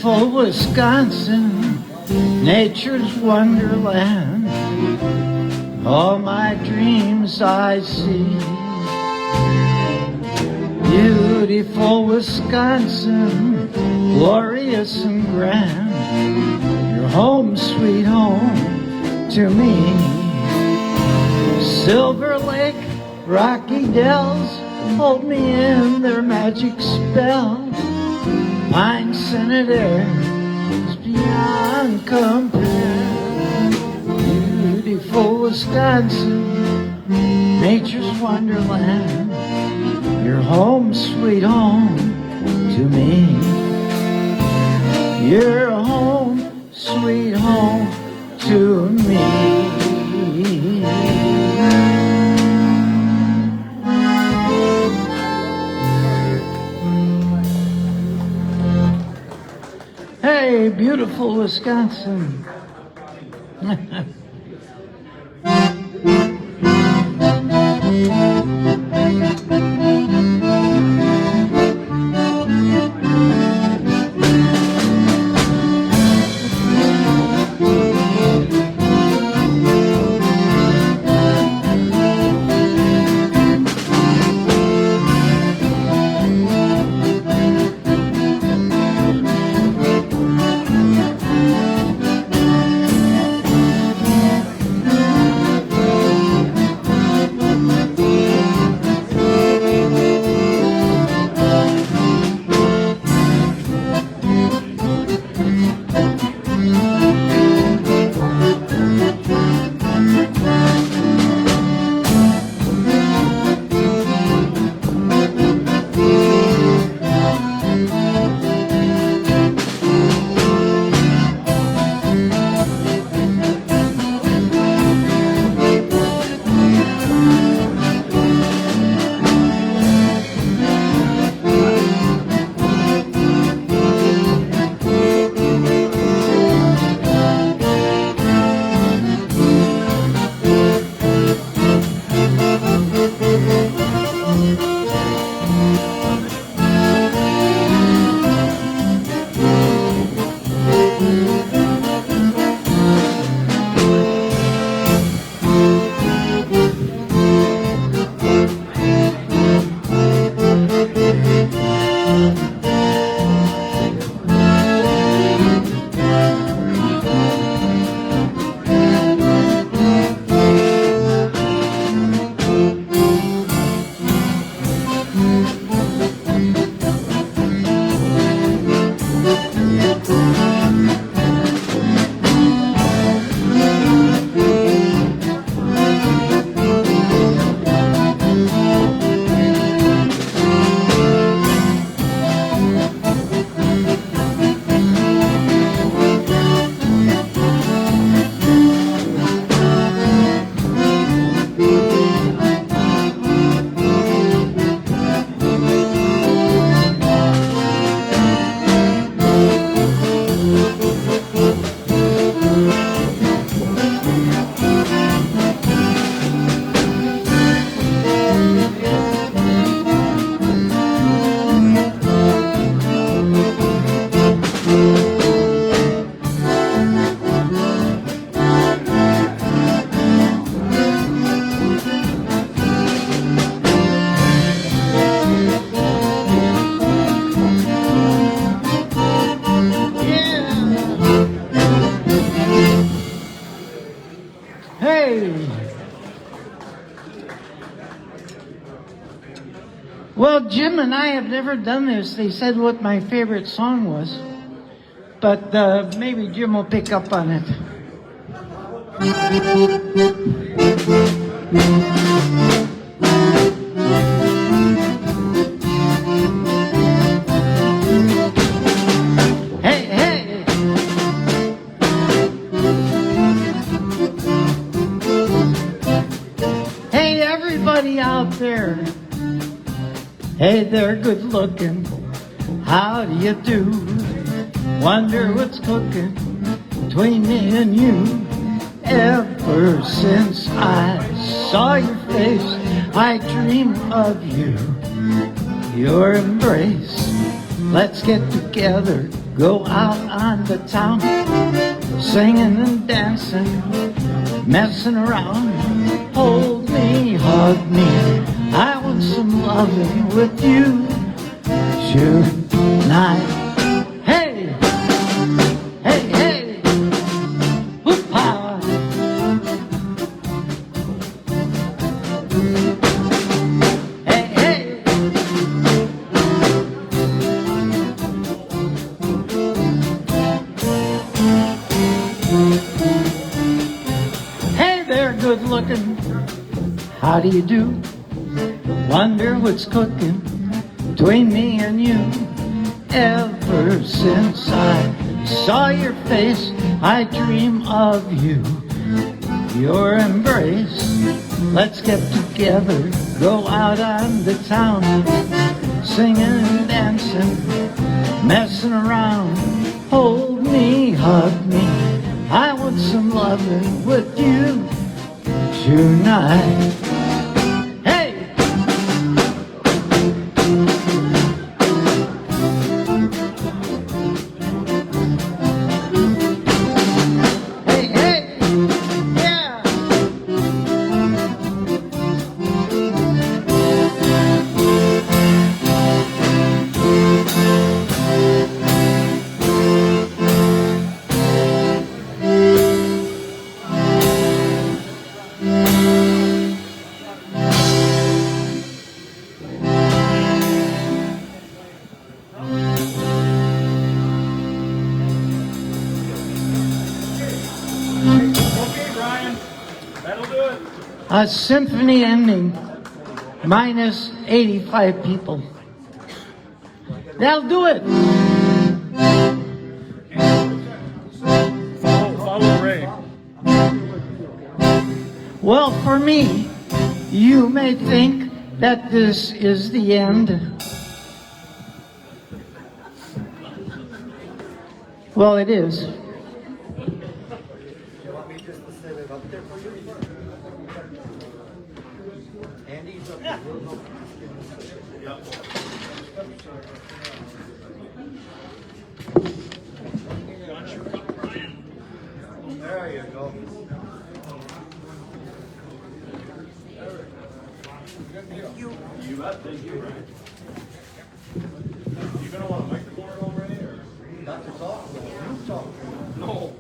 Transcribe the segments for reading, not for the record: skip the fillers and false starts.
Beautiful Wisconsin, nature's wonderland. All my dreams I see. Beautiful Wisconsin, glorious and grand. Your home, sweet home to me. Silver Lake, Rocky Dells, hold me in their magic spell. Pine scented air is beyond compare. Beautiful Wisconsin, nature's wonderland. Your home, sweet home to me. Your home, sweet home to me. Hey, beautiful Wisconsin. Well, Jim and I have never done this. They said what my favorite song was, but maybe Jim will pick up on it. Hey, hey! Hey, everybody out there. Hey there, good looking, how do you do? Wonder what's cooking between me and you. Ever since I saw your face, I dream of you. Your embrace Let's get together, go out on the town, singing and dancing, messing around. Hold me, hug me, I want some loving with you tonight. Hey, hey, hey, whoop-ha. Hey, hey. Hey there, good looking. How do you do? Wonder what's cooking between me and you. Ever since I saw your face, I dream of you, your embrace. Let's get together, go out on the town, singing and dancing, messing around. Hold me, hug me, I want some loving with you tonight. A symphony ending, minus 85 people. That'll do it. Follow Ray. Well, for me, you may think that this is the end. Well, it is. There you go. You bet. Thank you, Ryan. You gonna want a microphone already, or not to talk? You talk. No.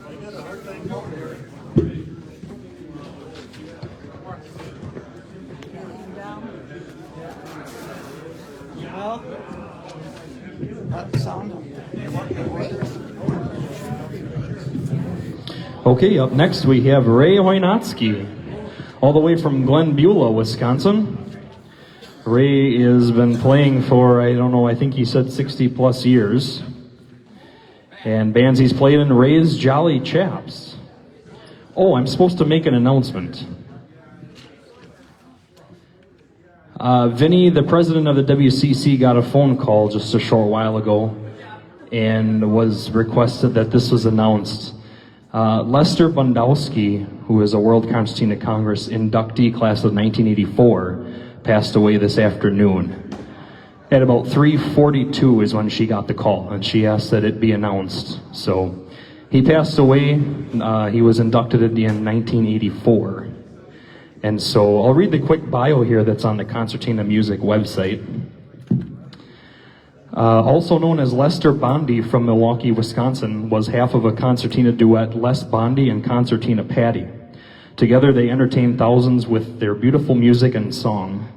I got a hard time over here. Well, that sound. Okay, up next we have Ray Hoynotsky, all the way from Glen Beulah, Wisconsin. Ray has been playing for, I don't know, I think he said 60 plus years. And bands he's played in: Ray's Jolly Chaps. Oh, I'm supposed to make an announcement. Vinny, the president of the WCC, got a phone call just a short while ago and was requested that this was announced. Lester Bundowski, who is a World Concertina Congress inductee class of 1984, passed away this afternoon. At about 3:42 is when she got the call, and she asked that it be announced. So he passed away. He was inducted in 1984. And so I'll read the quick bio here that's on the Concertina Music website. Also known as Lester Bondi from Milwaukee, Wisconsin, was half of a concertina duet, Les Bondi and Concertina Patty. Together they entertained thousands with their beautiful music and song.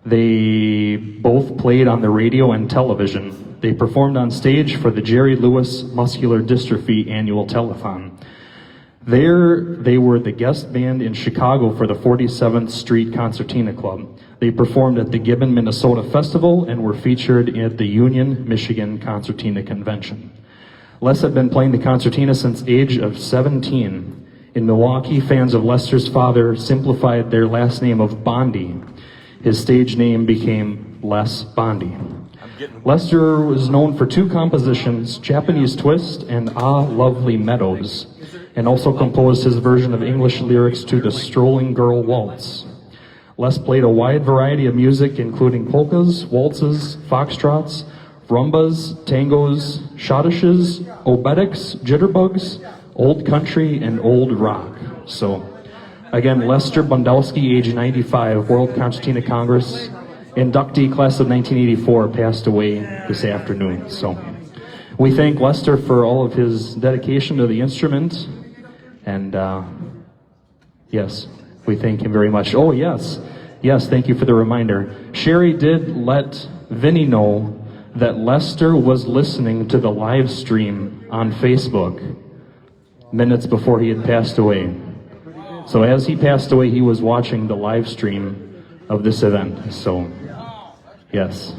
They both played on the radio and television. They performed on stage for the Jerry Lewis Muscular Dystrophy annual telethon. There, they were the guest band in Chicago for the 47th Street Concertina Club. They performed at the Gibbon, Minnesota Festival and were featured at the Union, Michigan Concertina Convention. Les had been playing the concertina since age of 17. In Milwaukee, fans of Lester's father simplified their last name of Bondi. His stage name became Les Bondi. Lester was known for two compositions, Japanese Twist and Ah Lovely Meadows, and also composed his version of English lyrics to the Strolling Girl Waltz. Les played a wide variety of music, including polkas, waltzes, foxtrots, rumbas, tangos, schottisches, obetics, jitterbugs, old country, and old rock. So, again, Lester Bundowski, age 95, World Concertina Congress, inductee class of 1984, passed away this afternoon. So, we thank Lester for all of his dedication to the instrument, and yes, we thank him very much. Oh, yes, thank you for the reminder. Sherry did let Vinny know that Lester was listening to the live stream on Facebook minutes before he had passed away. So as he passed away, he was watching the live stream of this event. So, yes,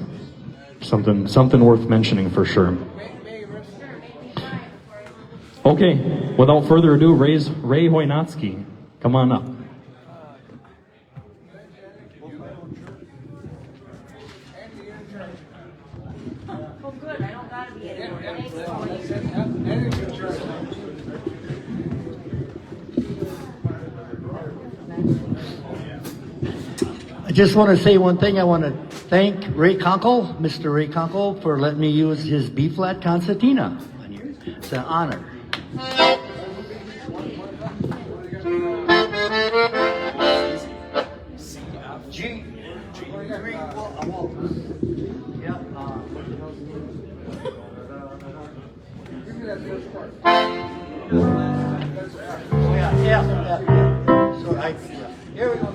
something worth mentioning for sure. Okay, without further ado, Ray Hoynatsky, come on up. I just want to say one thing. I want to thank Ray Konkol, Mr. Ray Konkol, for letting me use his B-flat concertina. It's an honor. G. Yeah. So here we go.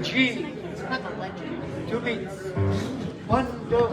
G. 2 beats. 1, 2.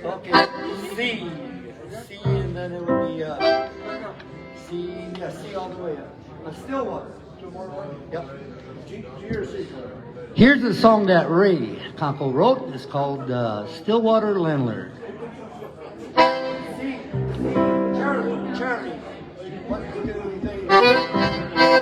Okay, C. C, and then it would be C, yeah, C all the way up. A still one. Yep. G or C? Here's the song that Ray Konkol wrote. It's called Stillwater Landlord. C. Charlie. Charlie. 1, 2, 3.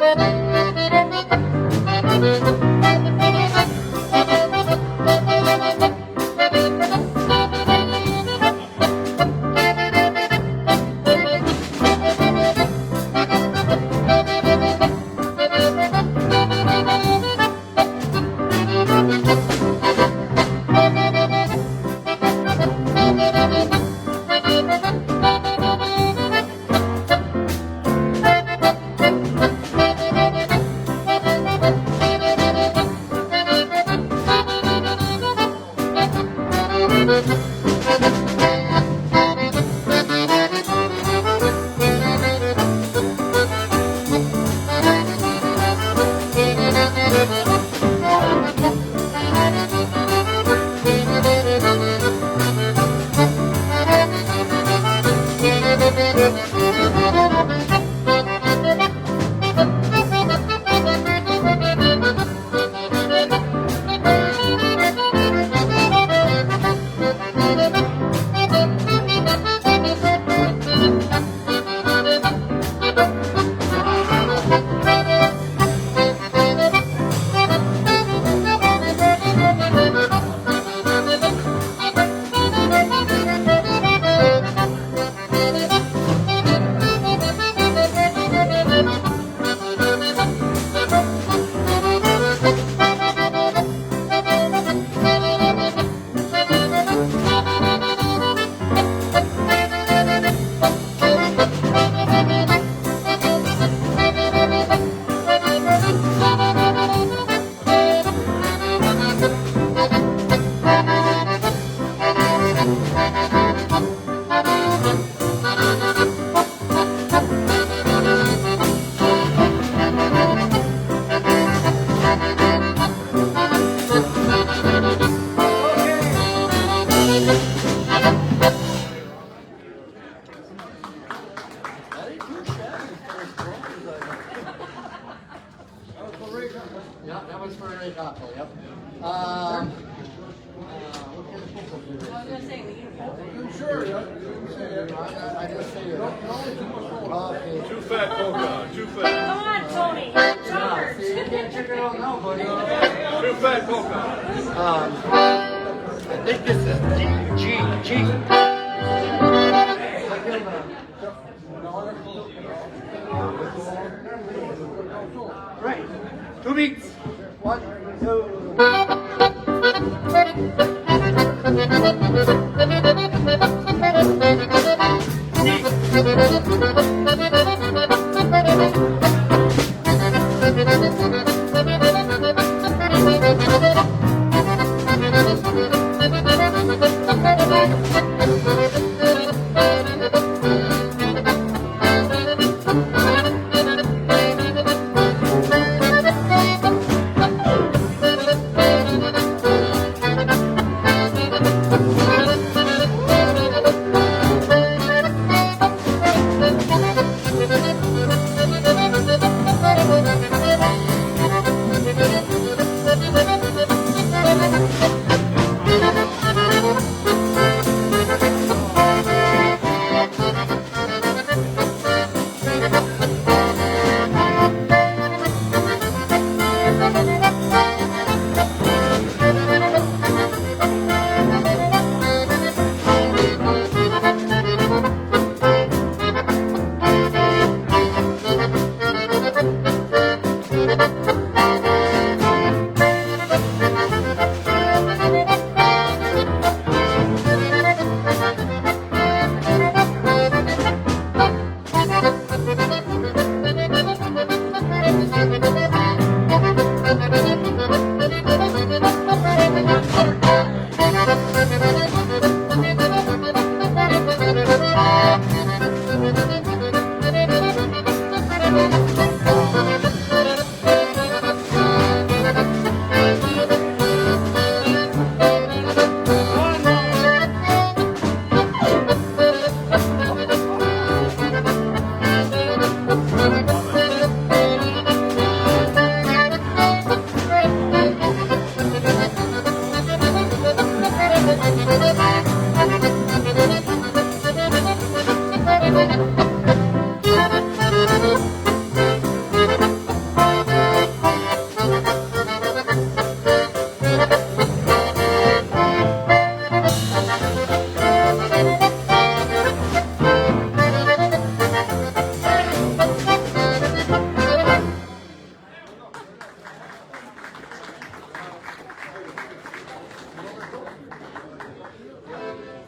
Yeah, that was for Ray Konkol, yep. What kind of polka do I was going to say, we can polka. Sure, yeah. I just say it. Okay. Too fat polka, too Come fat. on, Tony. You're in Yeah, charge. see, you can't check it out now, buddy. Too fat polka. I think this is G. Right. 2 beats. 1, 2.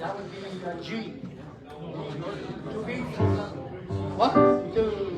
That would be G. 2 beats. 1, 2.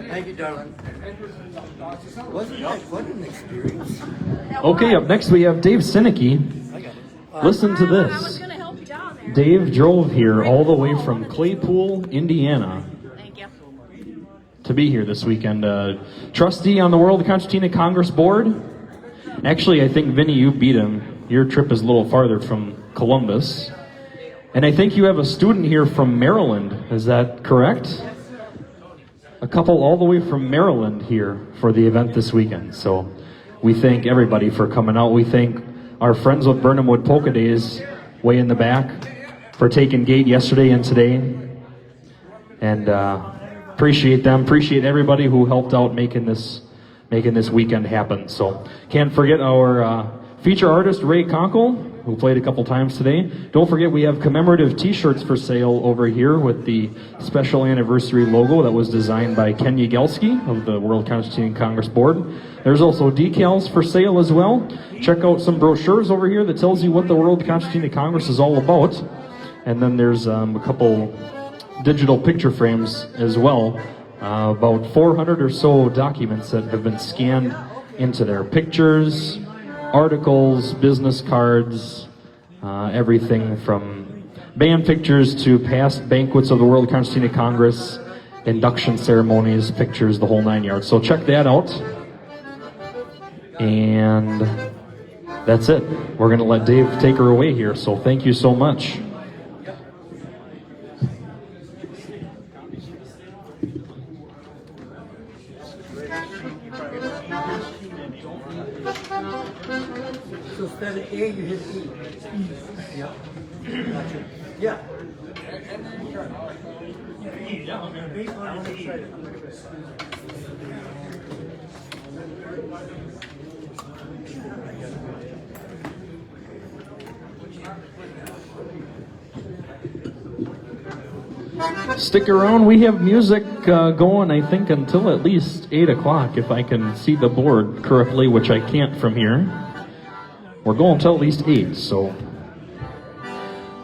Thank you, darling. Wasn't that quite an experience? Okay, up next we have Dave Sinicki. Listen to I was this. going to help you down there. Dave drove here all the way from Claypool, Indiana, Thank you. to be here this weekend. Trustee on the World Concertina Congress Board. Actually, I think, Vinny, you beat him. Your trip is a little farther from Columbus. And I think you have a student here from Maryland. Is that correct? A couple all the way from Maryland here for the event this weekend. So we thank everybody for coming out. We thank our friends with Burnham Wood Polka Days way in the back for taking gate yesterday and today. And appreciate them. Appreciate everybody who helped out making this weekend happen. So can't forget our feature artist, Ray Konkol, who played a couple times today. Don't forget we have commemorative t-shirts for sale over here with the special anniversary logo that was designed by Ken Yagelski of the World Concertina Congress Board. There's also decals for sale as well. Check out some brochures over here that tells you what the World Concertina Congress is all about. And then there's a couple digital picture frames as well. About 400 or so documents that have been scanned into their pictures, articles, business cards, everything from band pictures to past banquets of the World Concertina Congress, induction ceremonies, pictures, the whole 9 yards. So check that out. And that's it. We're going to let Dave take her away here. So thank you so much. So instead of A, you hit E. Yeah. Gotcha. Yeah. Stick around. We have music going, I think, until at least 8 o'clock, if I can see the board correctly, which I can't from here. We're going until at least 8, so...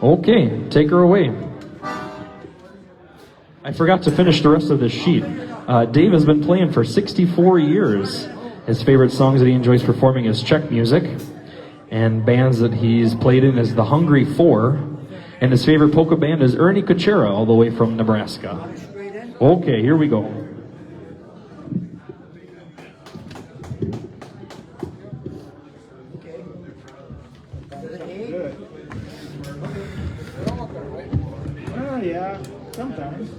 Okay, take her away. I forgot to finish the rest of this sheet. Dave has been playing for 64 years. His favorite songs that he enjoys performing is Czech music, and bands that he's played in is the Hungry Four, and his favorite polka band is Ernie Kuchera, all the way from Nebraska. Okay, here we go. Oh, yeah, sometimes.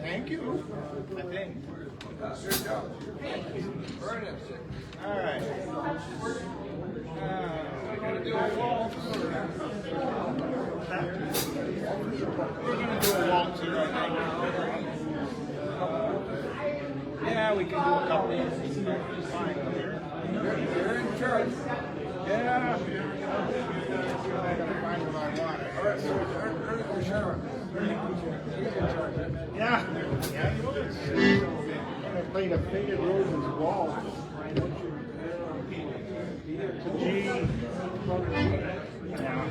Thank you. I think. All right. We're going to do a waltz. We're going to do a waltz right now. Yeah, we can do a couple of things. Fine. You're in church. Yeah. I got to find what I want. All right, so we're Sharon. Yeah. Yeah, you would. I played a Faded Roses waltz. To G. Yeah.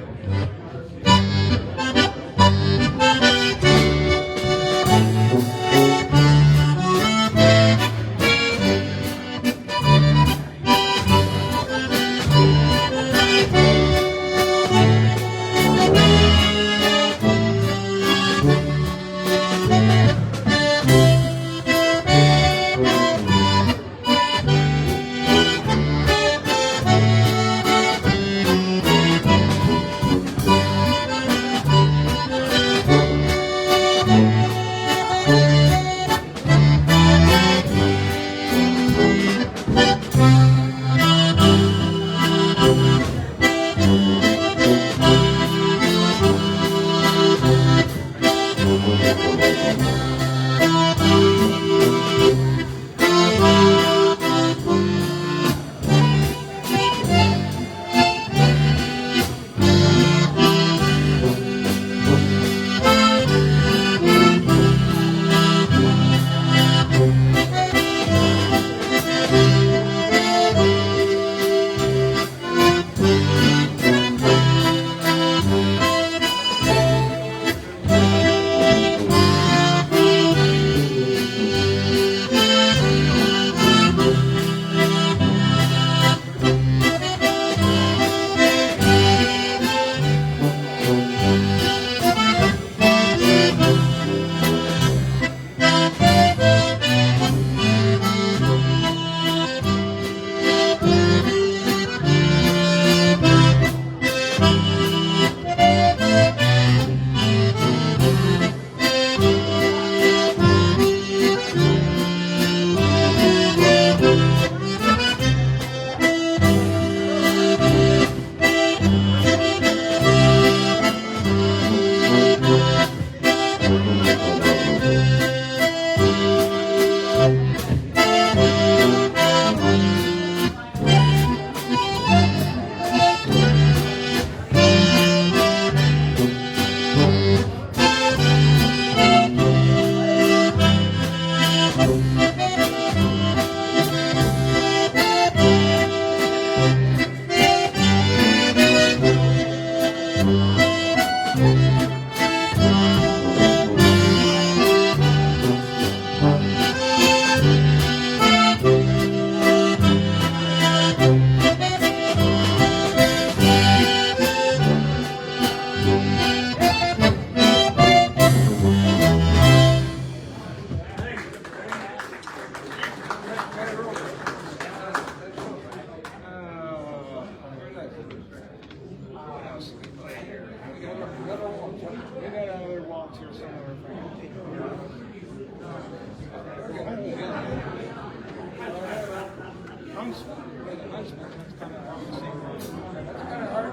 That's kind of hard to sing. That's kind of hard.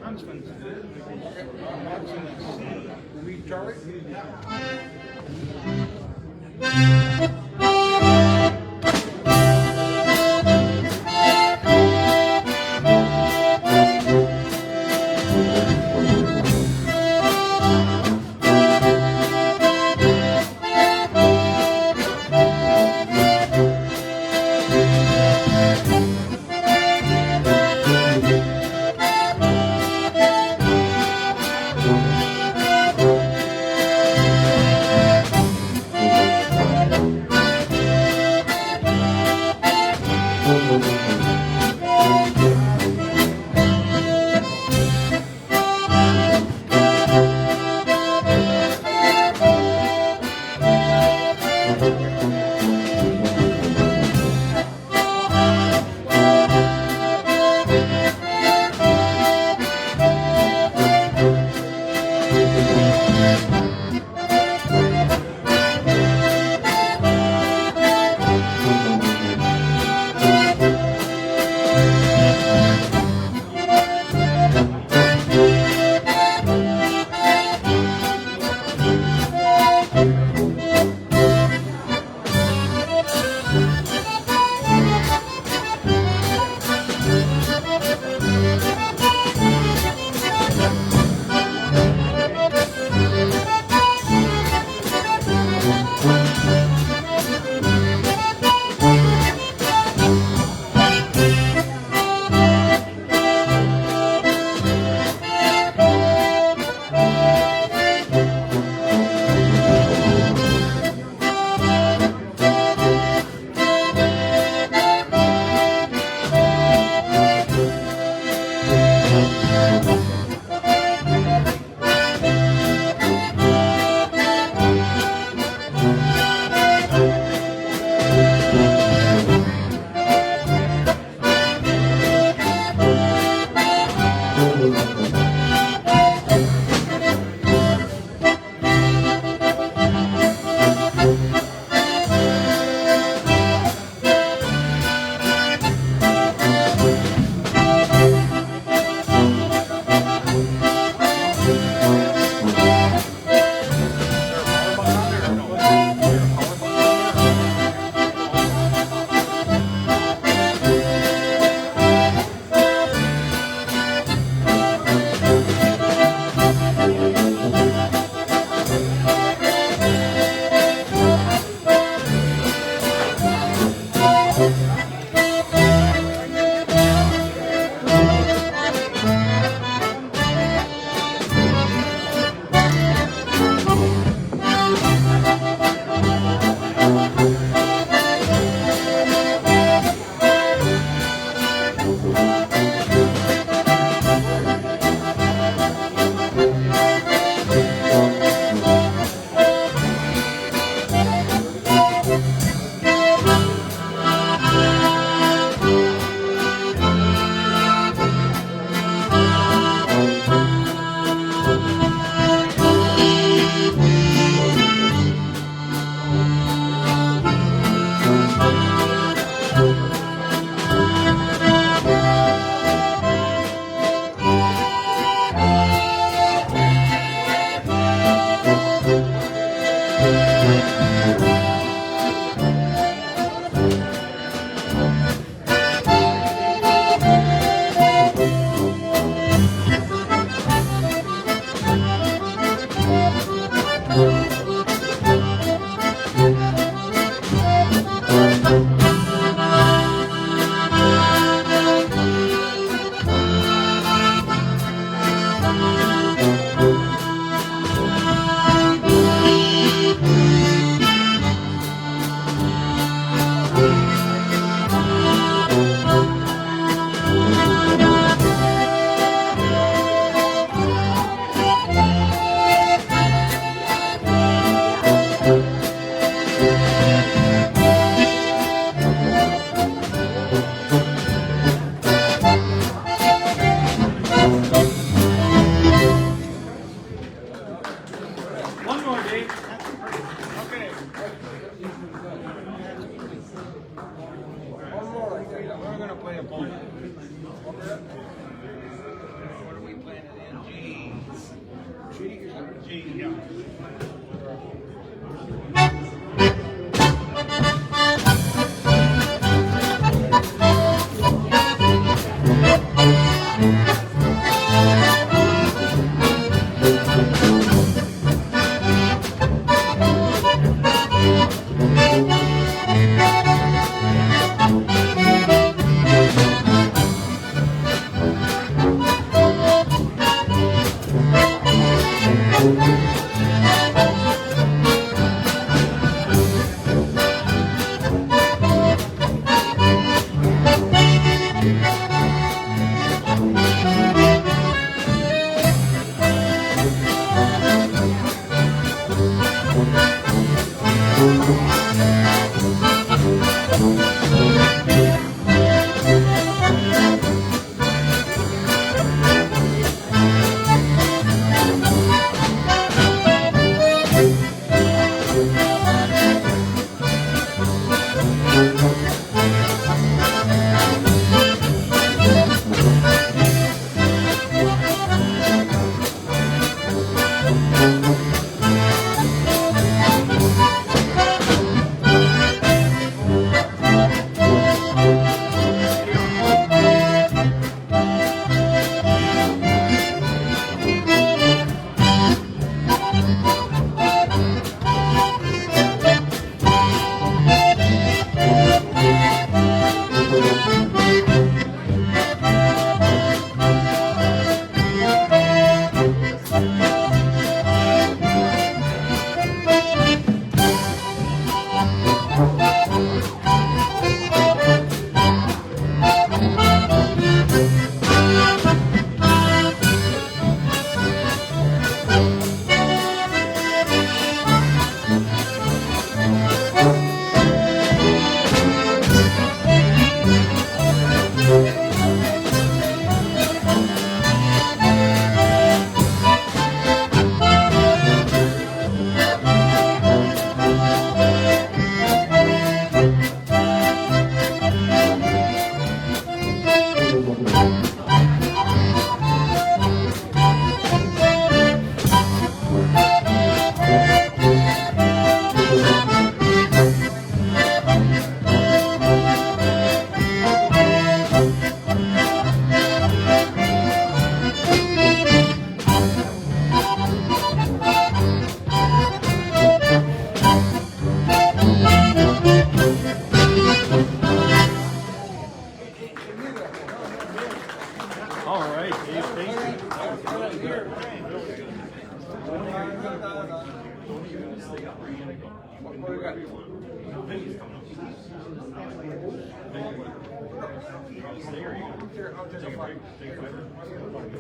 Huntsman's. Read Charlie.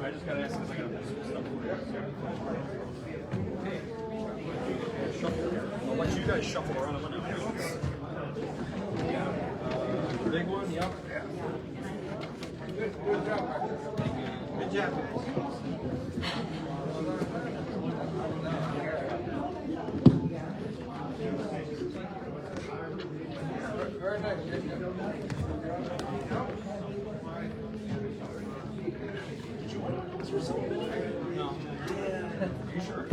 I just gotta ask because I gotta put some stuff away. I'll let you guys shuffle around. I'm gonna big one, yep. Good job. Good job. Very nice. No. Are you sure?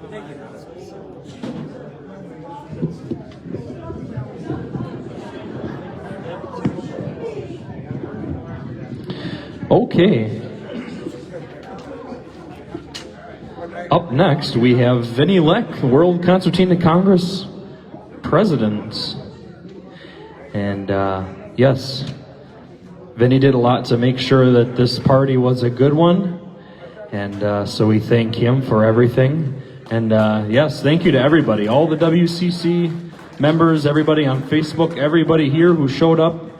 Thank you. Okay. Up next, we have Vinnie Leck, World Concertina Congress President. And yes, Vinnie did a lot to make sure that this party was a good one. And so we thank him for everything. And yes, thank you to everybody, all the WCC members, everybody on Facebook, everybody here who showed up.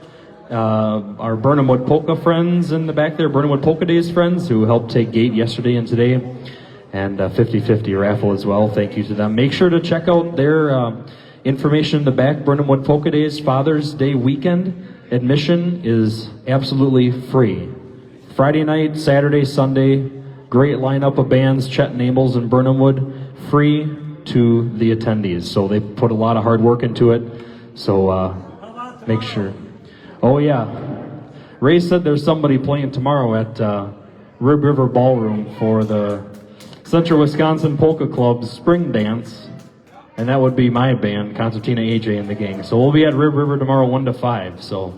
Our Burnham Wood Polka friends in the back there, Burnham Wood Polka Days friends who helped take gate yesterday and today, and 50-50 raffle as well. Thank you to them. Make sure to check out their information in the back. Burnham Wood Polka Days Father's Day weekend admission is absolutely free. Friday night, Saturday, Sunday, great lineup of bands, Chet Nabels and Burnham Wood, free to the attendees. So they put a lot of hard work into it. So make sure. Oh yeah, Ray said there's somebody playing tomorrow at Rib River Ballroom for the Central Wisconsin Polka Club's spring dance. And that would be my band, Concertina, AJ, and the gang. So we'll be at Rib River tomorrow 1 to 5. So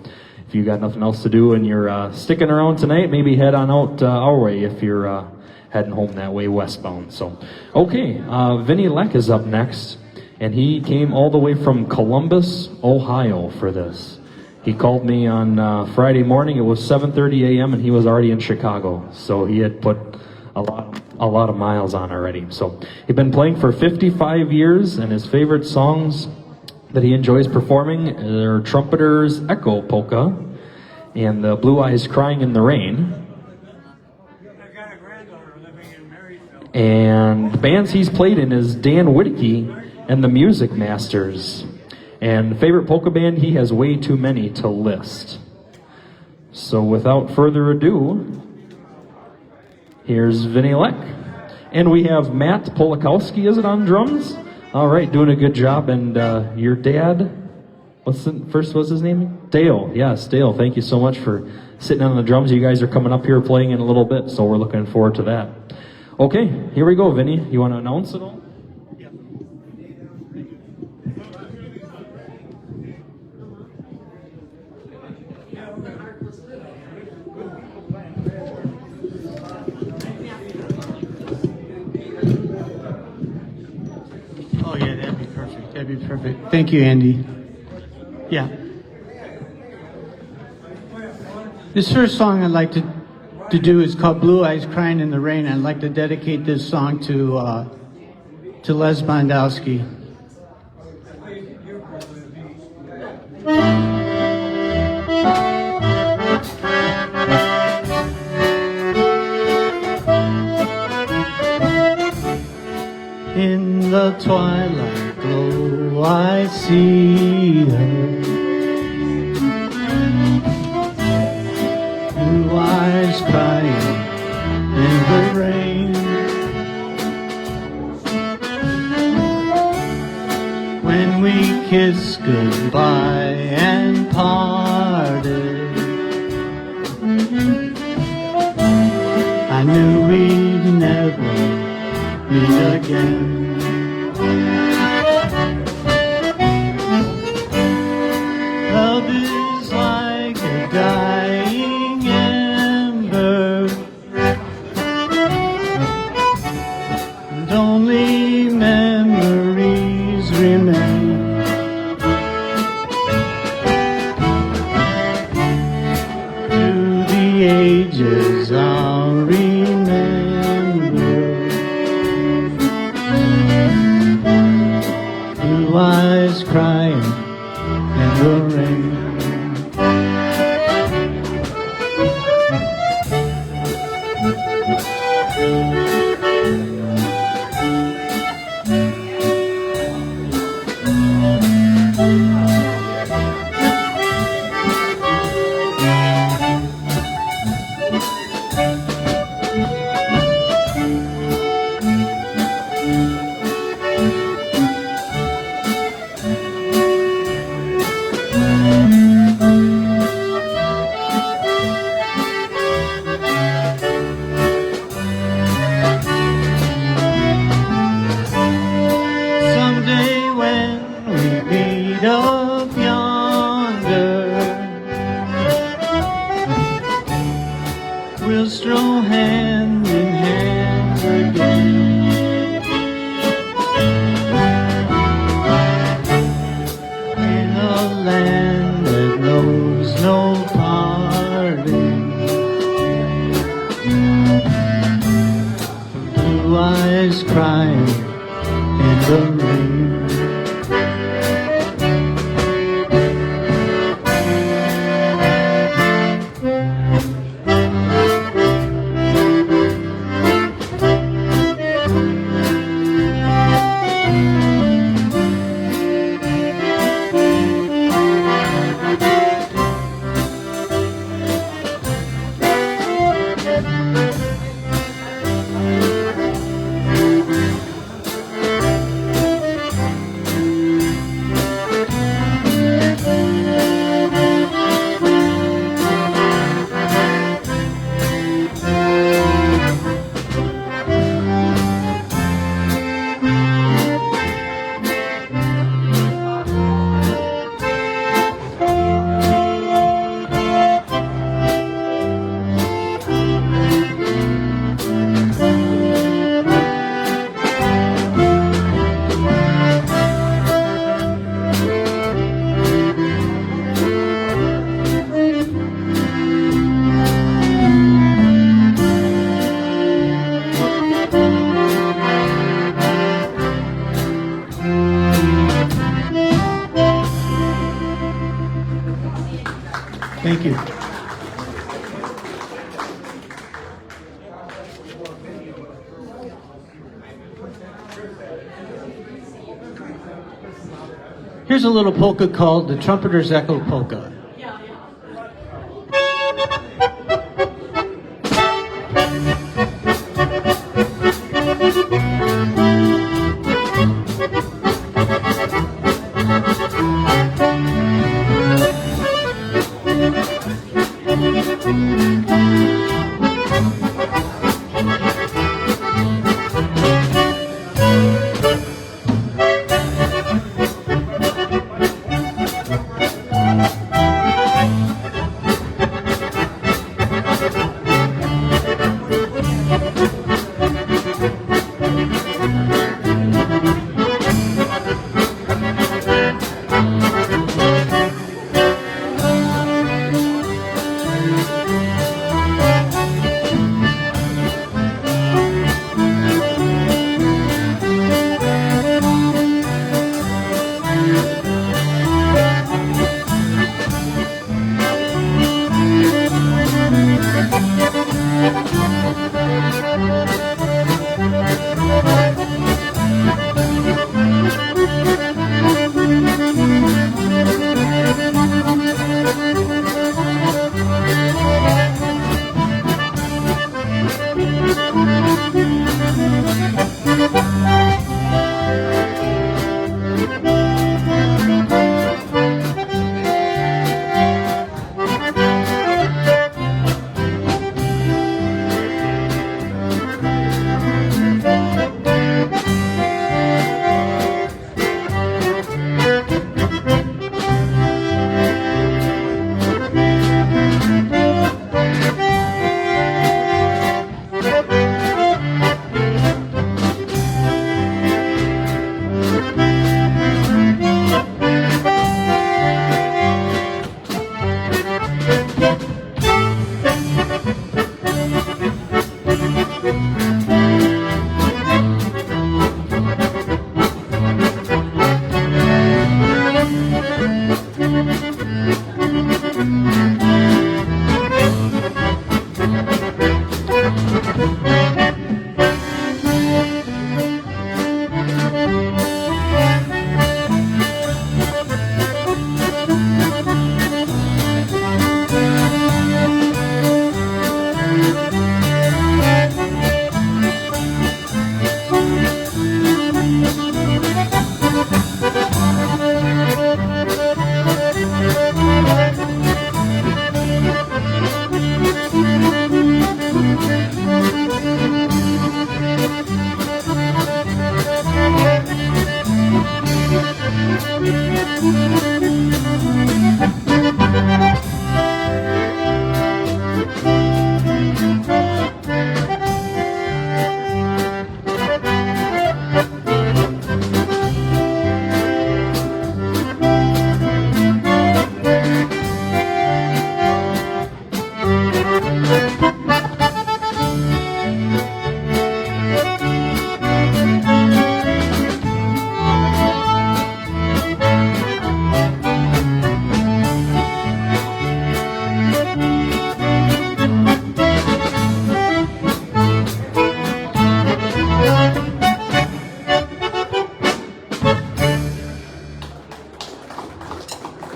if you got nothing else to do and you're sticking around tonight, maybe head on out our way if you're heading home that way westbound. So, okay, Vinnie Leck is up next. And he came all the way from Columbus, Ohio for this. He called me on Friday morning. It was 7:30 a.m. and he was already in Chicago. So he had put a lot of miles on already. So he'd been playing for 55 years, and his favorite songs that he enjoys performing are Trumpeter's Echo Polka and the Blue Eyes Crying in the Rain. I've got a granddaughter living in Marysville. And the bands he's played in is Dan Whitkey and the Music Masters. And favorite polka band, he has way too many to list. So without further ado, here's Vinnie Leck. And we have Matt Polakowski, is it, on drums? All right, doing a good job. And your dad, what's his name? Dale. Yes, Dale, thank you so much for sitting on the drums. You guys are coming up here playing in a little bit, so we're looking forward to that. Okay, here we go, Vinnie. You want to announce it all? Oh yeah, that'd be perfect. That'd be perfect. Thank you, Andy. Yeah. This first song I'd like to do is called Blue Eyes Crying in the Rain. I'd like to dedicate this song to Les Bondowski. In the twilight glow I see her, blue eyes crying in the rain. When we kissed goodbye and parted, I knew we'd never meet again. Love is like a dying ember, and only memories remain. Through the ages I'll remember blue eyes crying in the rain. Someday when we meet up yonder, we'll stroll hand in hand again in a land that knows no parting. Blue eyes crying in the rain. Thank you. Here's a little polka called the Trumpeter's Echo Polka.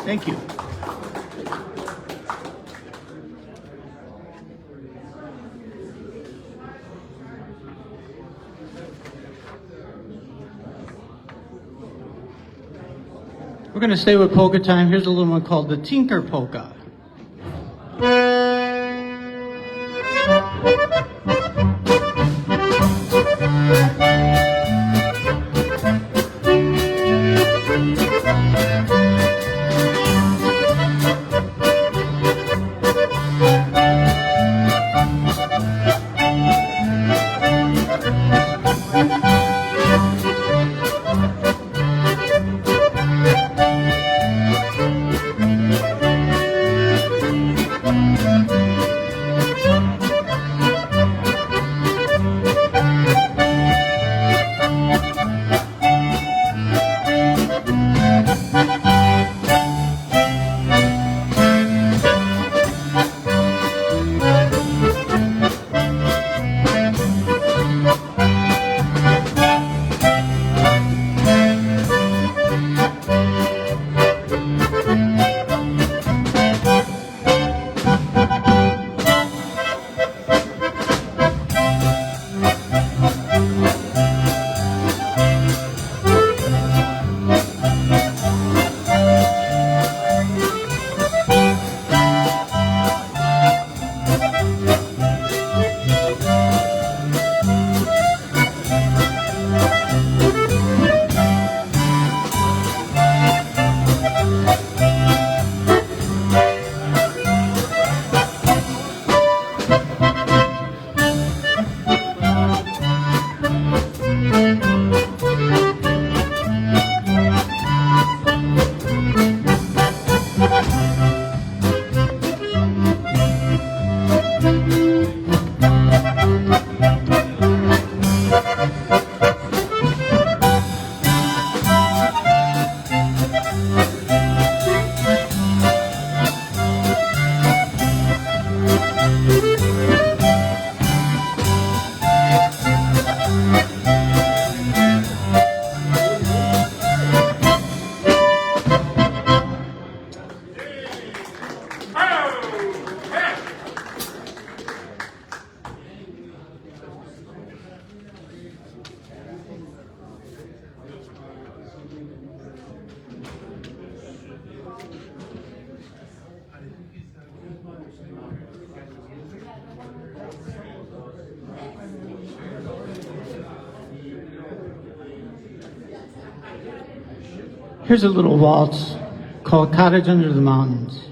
Thank you. We're going to stay with polka time. Here's a little one called the Tinker Polka. Here's a little waltz called Cottage Under the Mountains.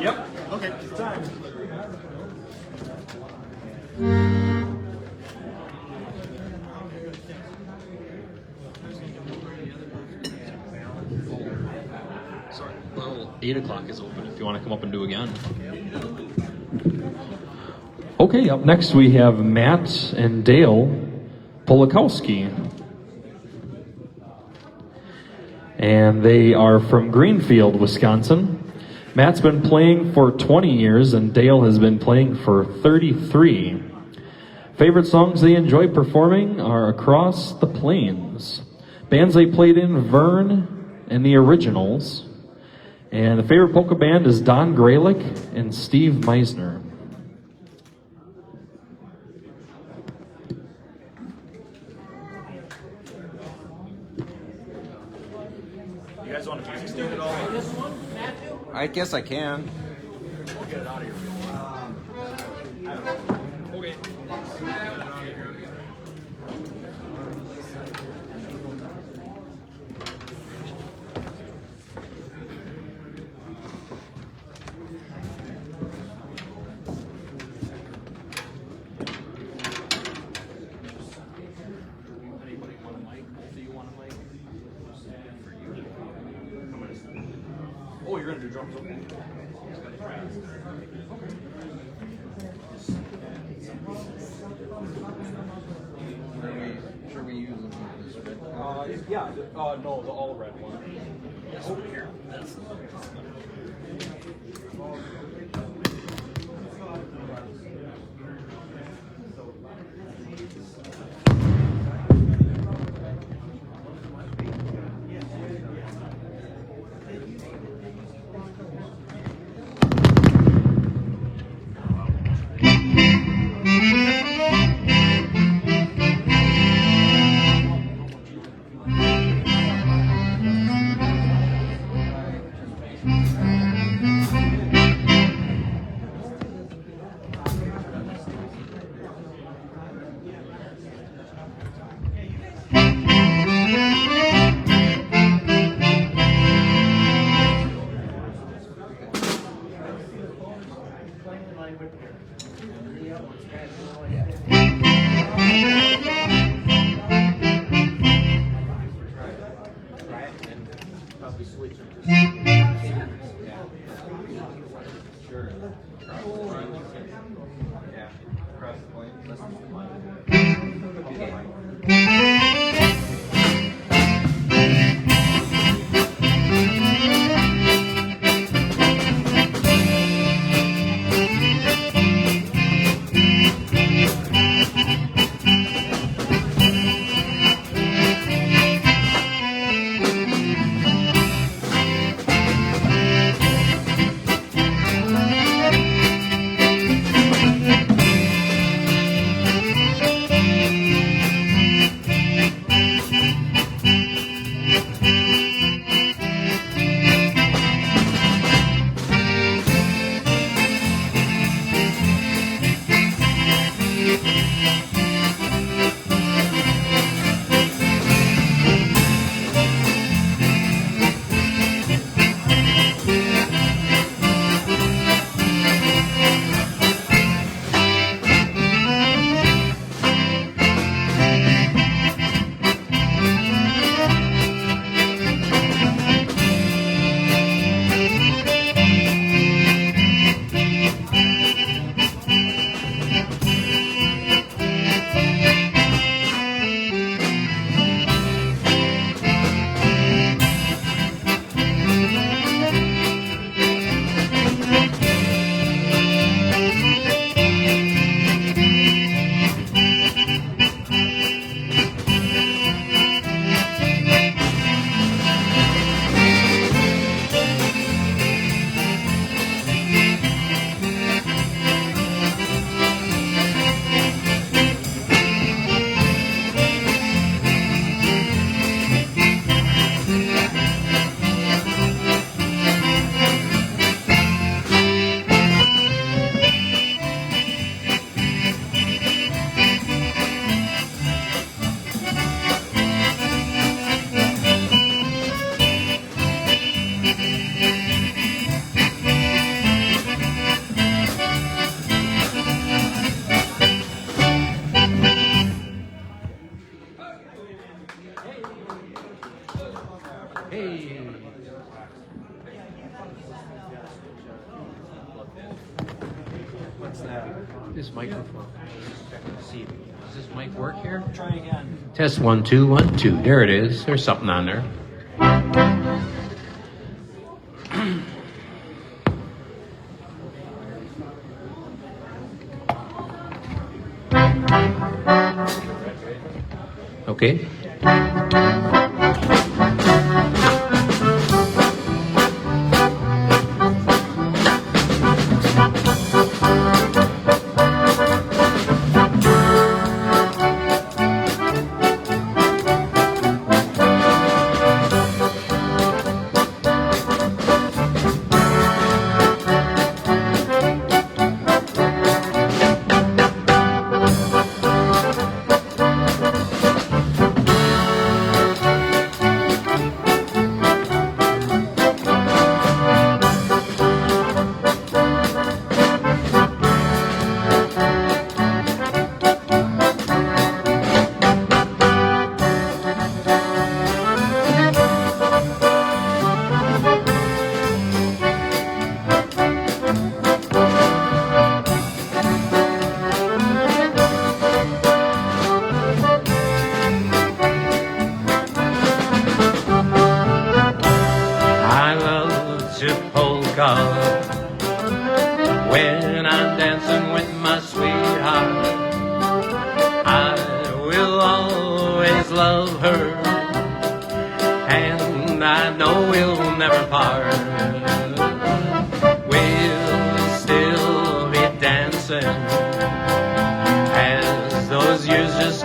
Yep. Okay. Time. Sorry. Well, 8 o'clock is open if you want to come up and do again. Okay, up next we have Matt and Dale Polakowski. And they are from Greenfield, Wisconsin. Matt's been playing for 20 years and Dale has been playing for 33. Favorite songs they enjoy performing are Across the Plains. Bands they played in, Vern and the Originals. And the favorite polka band is Don Gralick and Steve Meisner. You guys want a music stick at all? I guess I can. We'll get it out of here. Okay. Anybody want a mic? Both of you want a mic? For you. you're gonna do drums, okay? Should we use this red? Yeah, no, the all red one. Yes, over here. This microphone. Let's see, does this mic work here? Try again. Test 1 2 1 2. There it is. There's something on there. Okay.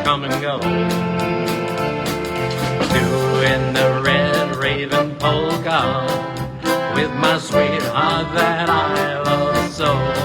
come and go. Doing the Red Raven polka with my sweetheart that I love so.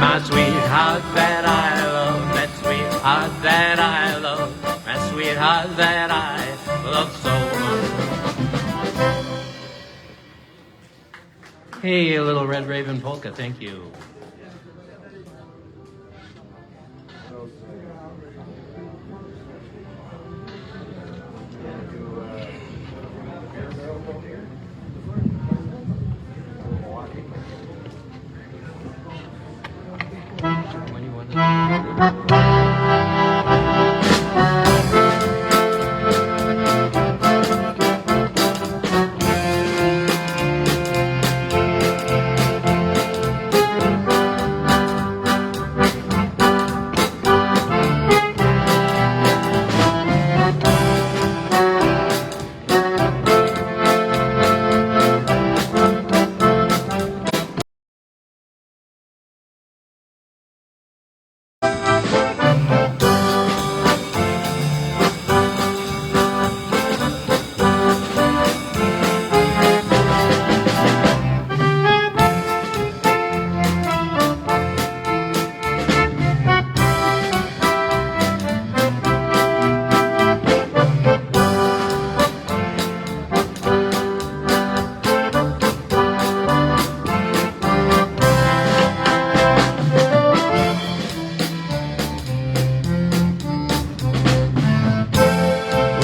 My sweetheart that I love, that sweetheart that I love, that sweetheart that I love so much. Hey, a little Red Raven polka, thank you. What do you want to do?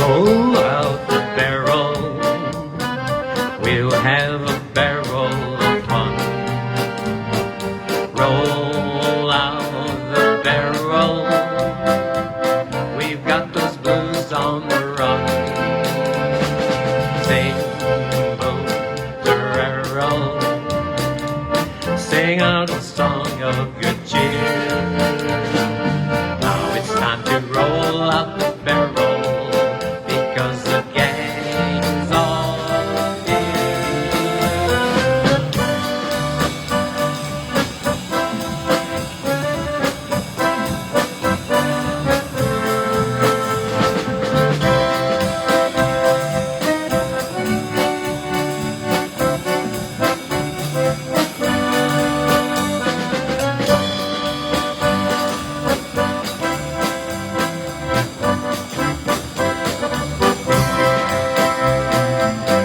Roll out the barrel, we'll have a barrel of fun. Roll out the barrel, we've got those blues on the run. Sing, Boterero, sing out a song of good cheer. Now it's time to roll out the barrel, because the gang's all here.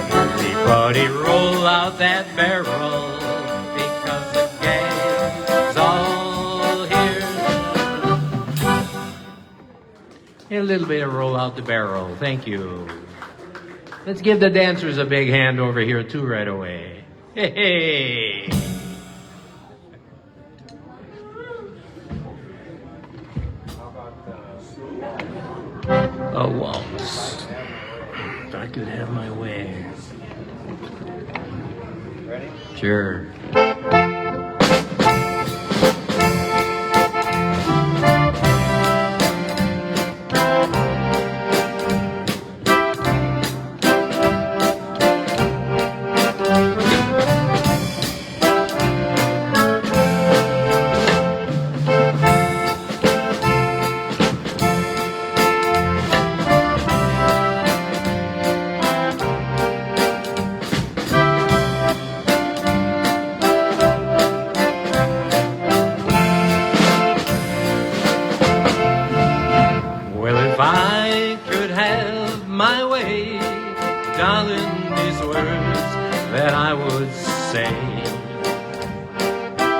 Everybody roll out that barrel, because the gang's all here. A little bit of roll out the barrel, thank you. Let's give the dancers a big hand over here too right away. Hey, hey. A waltz. If I could have my way. Ready? Sure.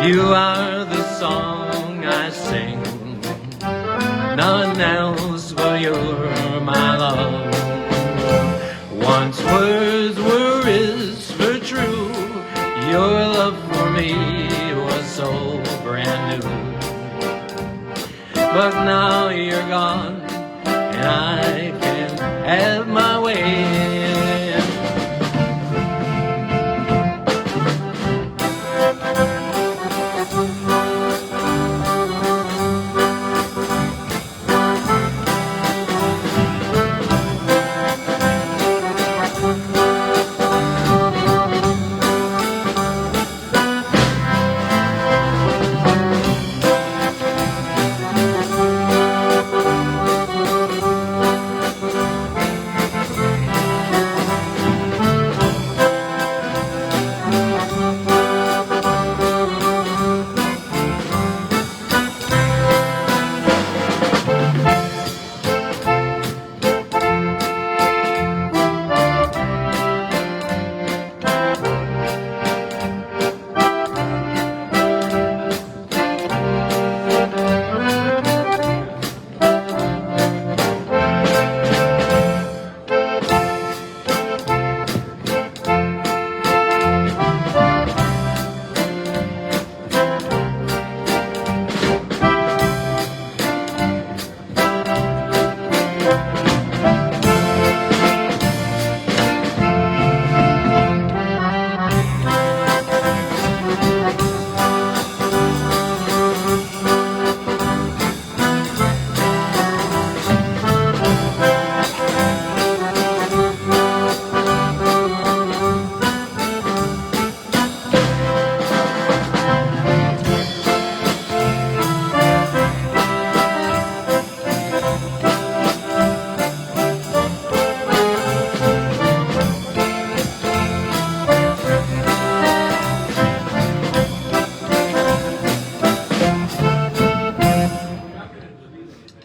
You are the song I sing, none else but you're my love. Once words were whispered true, your love for me was so brand new. But now you're gone, and I can have my way.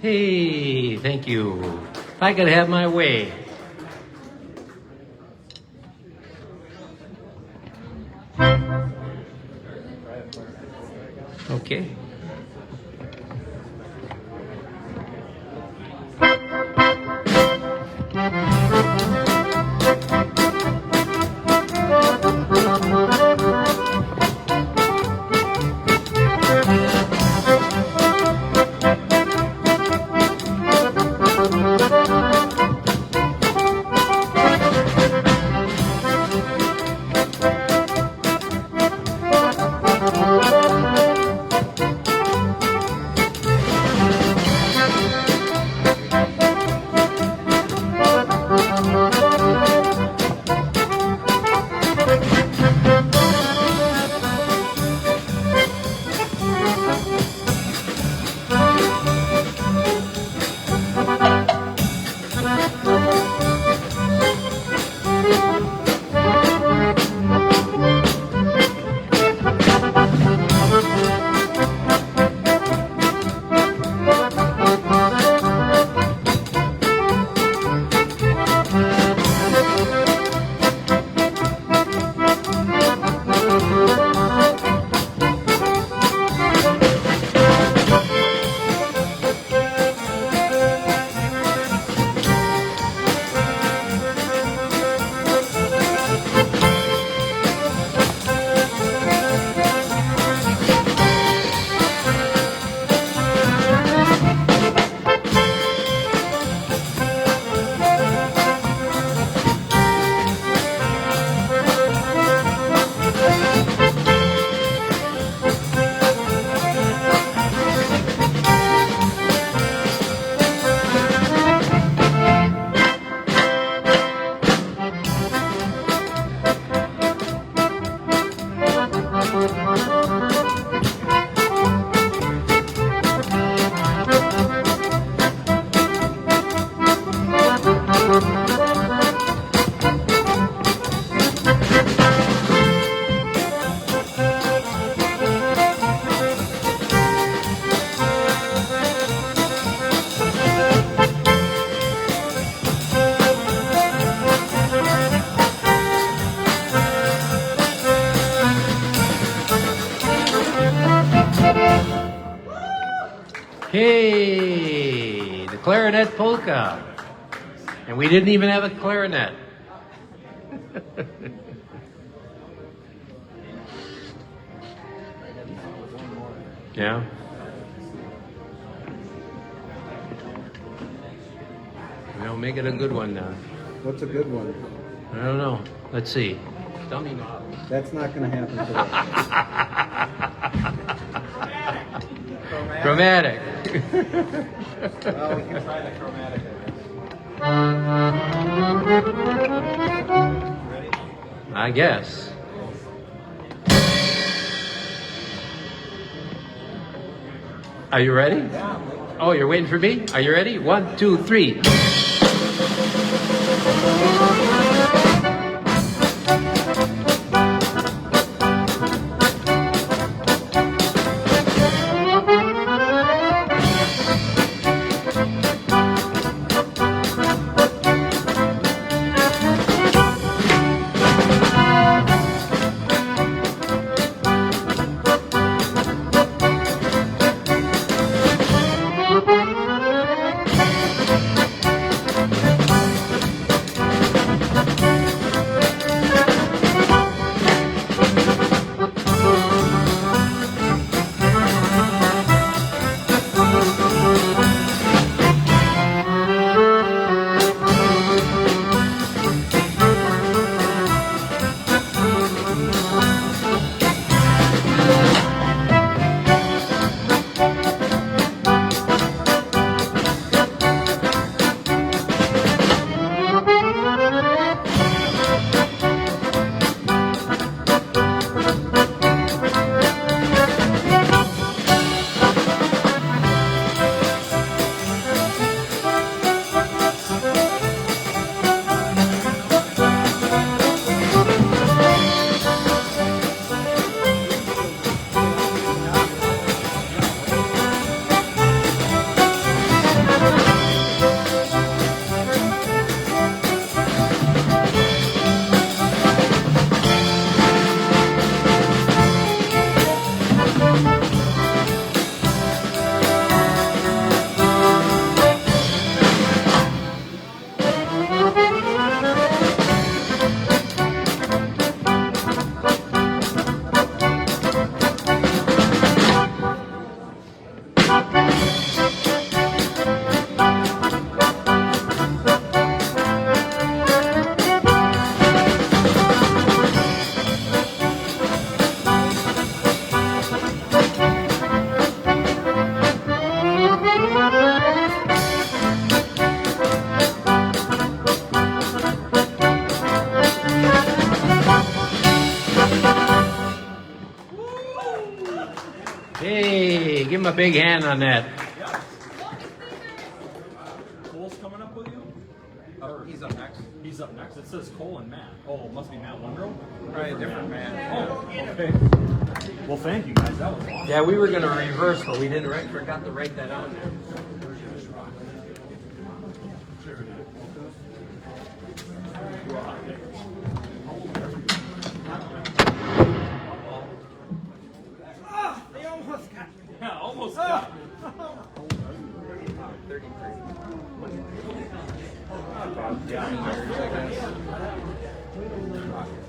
Hey, thank you. If I could have my way. Okay. Hey, the clarinet polka. And we didn't even have a clarinet. Yeah. We'll make it a good one now. What's a good one? I don't know. Let's see. Tell me now. That's not going to happen today. Chromatic. Well, we can try the chromatic. I guess. Are you ready? Oh, you're waiting for me? Are you ready? 1, 2, 3. Hey, give him a big hand on that. Cole's coming up with you? Or he's up next? He's up next. It says Cole and Matt. Oh, it must be Matt Wondrow? Probably a different man. Oh, okay. Well, thank you guys. That was awesome. Yeah, we were going to reverse, but we didn't. Forgot to write that on there. They almost got me. Yeah, almost got it.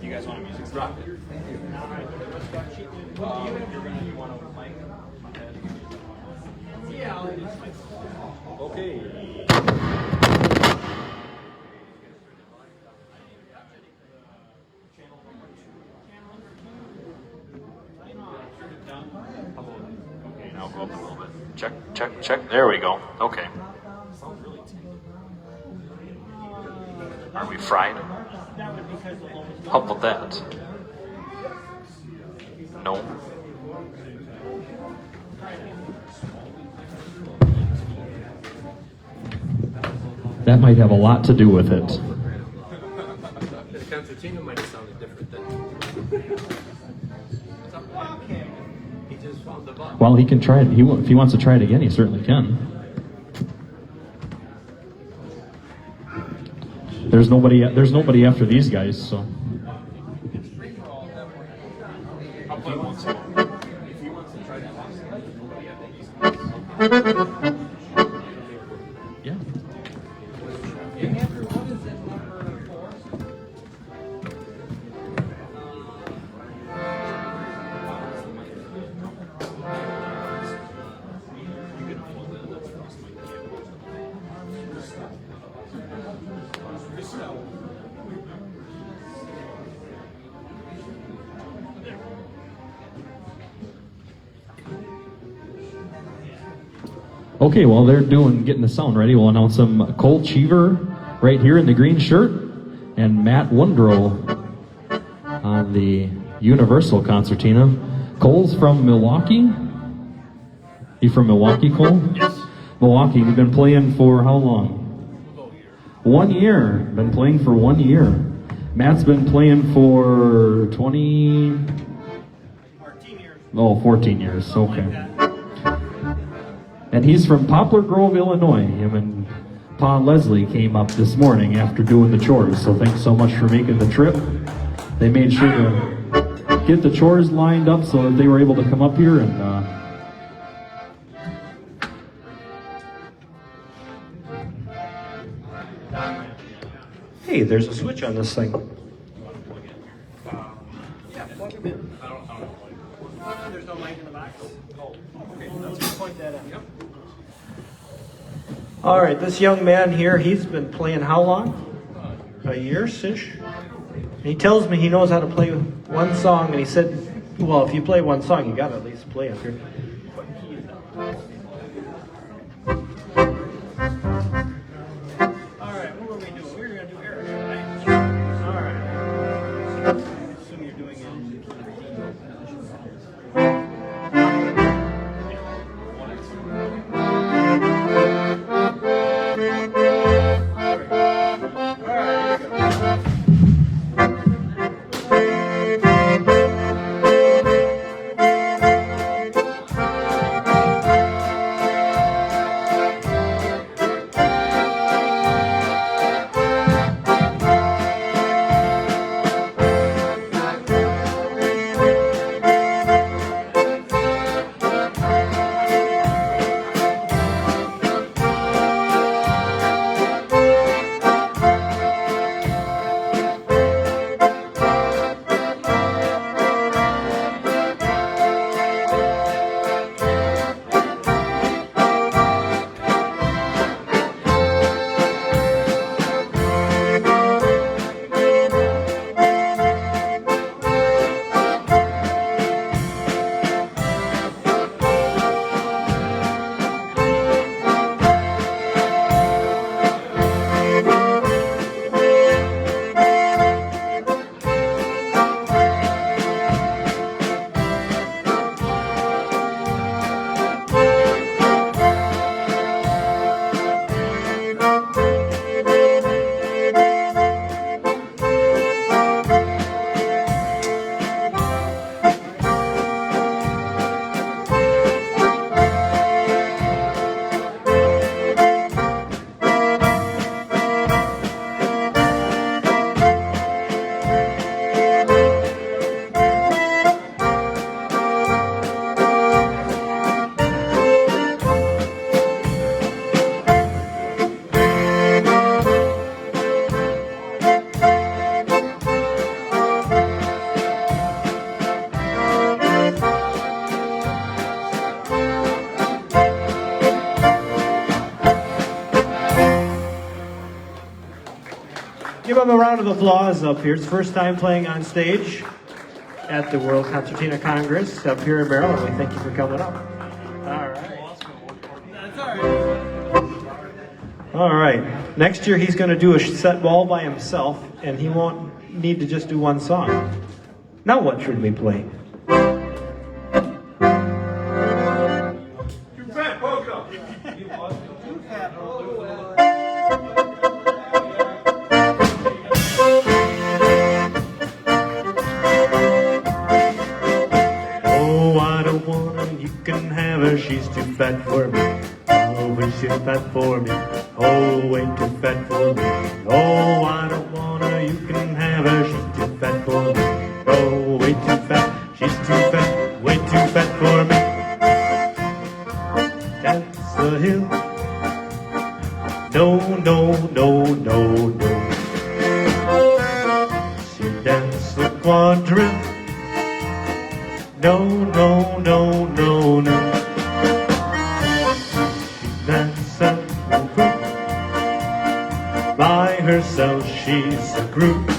You guys want a music drop? Thank you. You're gonna you want a mic? Yeah. Okay. Okay, now go up a little bit. Check, check, check. There we go. Okay. Are we fried? How about that? No. That might have a lot to do with it. The concertina might have sounded different then. He just found the button. Well, he can try it. If he wants to try it again, he certainly can. There's nobody after these guys, so. If he wants to try that. Yeah. Andrew, what is in number 4? Okay, while they're getting the sound ready, we'll announce them. Cole Cheever right here in the green shirt, and Matt Wondrow on the Universal Concertina. Cole's from Milwaukee. You from Milwaukee, Cole? Yes. Milwaukee. You've been playing for how long? 1 year. Been playing for 1 year. Matt's been playing for 20... 14 years. Oh, 14 years. Okay. And he's from Poplar Grove, Illinois. Him and Pa Leslie came up this morning after doing the chores. So thanks so much for making the trip. They made sure to get the chores lined up so that they were able to come up here and hey, there's a switch on this thing. Yeah, plug him in. There's no mic in the box? Oh, okay. Let's just point that out. Yep. All right, this young man here, he's been playing how long? A year-ish? He tells me he knows how to play one song, and he said, well, if you play one song, you got to at least play up here. All right, what were we doing? We were going to do Eric, right? All right. I assume you're doing it in Give him a round of applause up here. It's first time playing on stage at the World Concertina Congress up here in Merrill, and we thank you for coming up. All right. That's all right. All right. Next year he's going to do a set all by himself, and he won't need to just do one song. Now what should we play? You fat pogo. Oh, I don't want her, you can have her, she's too fat for me. Oh, way too fat for me. Oh, way too fat for me. Oh, I don't want her, you can have her, she's too fat for me. Oh, way too fat, she's too fat, way too fat for me. Dance no, no. That's a group. By herself she's a group.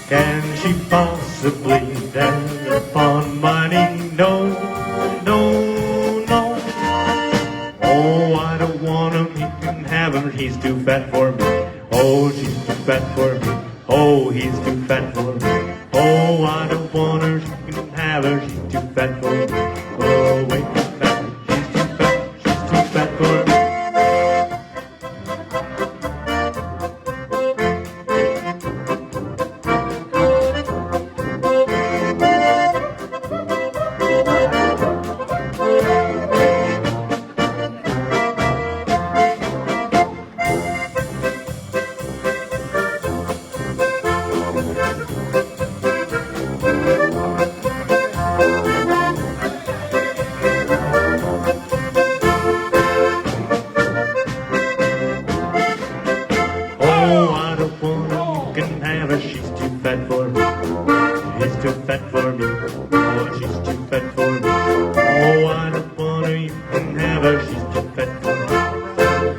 Can she possibly depend upon money? No, no, no. Oh, I don't want him, he can have him, he's too fat for me. Oh, she's too fat for me. Oh, he's too fat for me. Oh, I don't want her, she can have her, she's too fat for me. Oh, wait, too fat, she's too fat for me. Oh, I don't want her, you can have her, she's too fat for me. She's too fat for me. Oh, she's too fat for me. Oh, I don't want her, you can have her, she's too fat for me.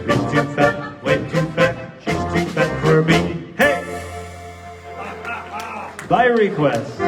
She's too fat, way too fat, she's too fat for me. Hey! By request.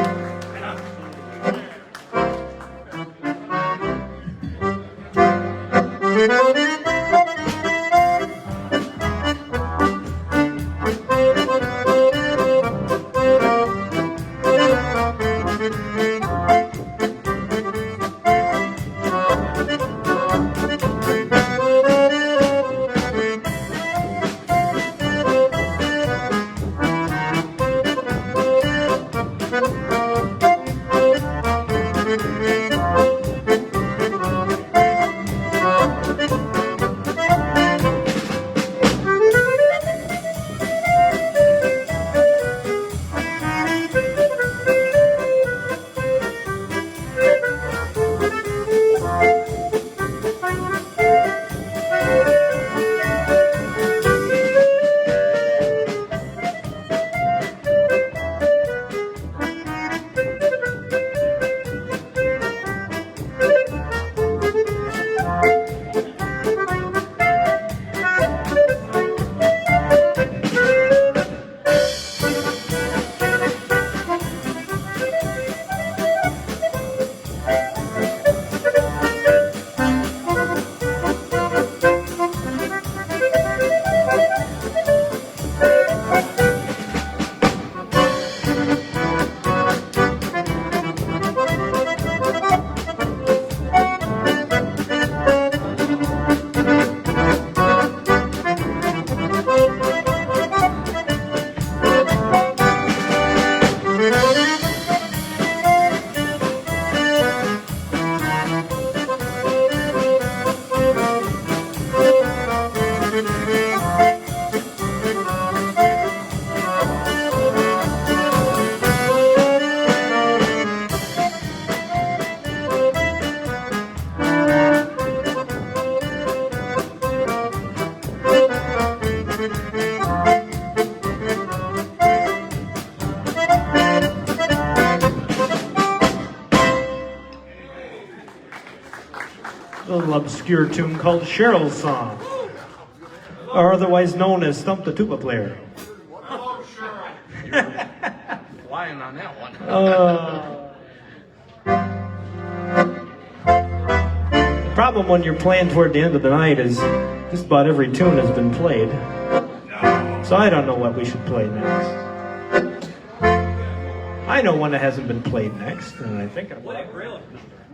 A little obscure tune called Cheryl's Song, or otherwise known as Stump the Tuba Player. Flying on that one. The problem when you're playing toward the end of the night is just about every tune has been played. So I don't know what we should play next. I know one that hasn't been played next, and I think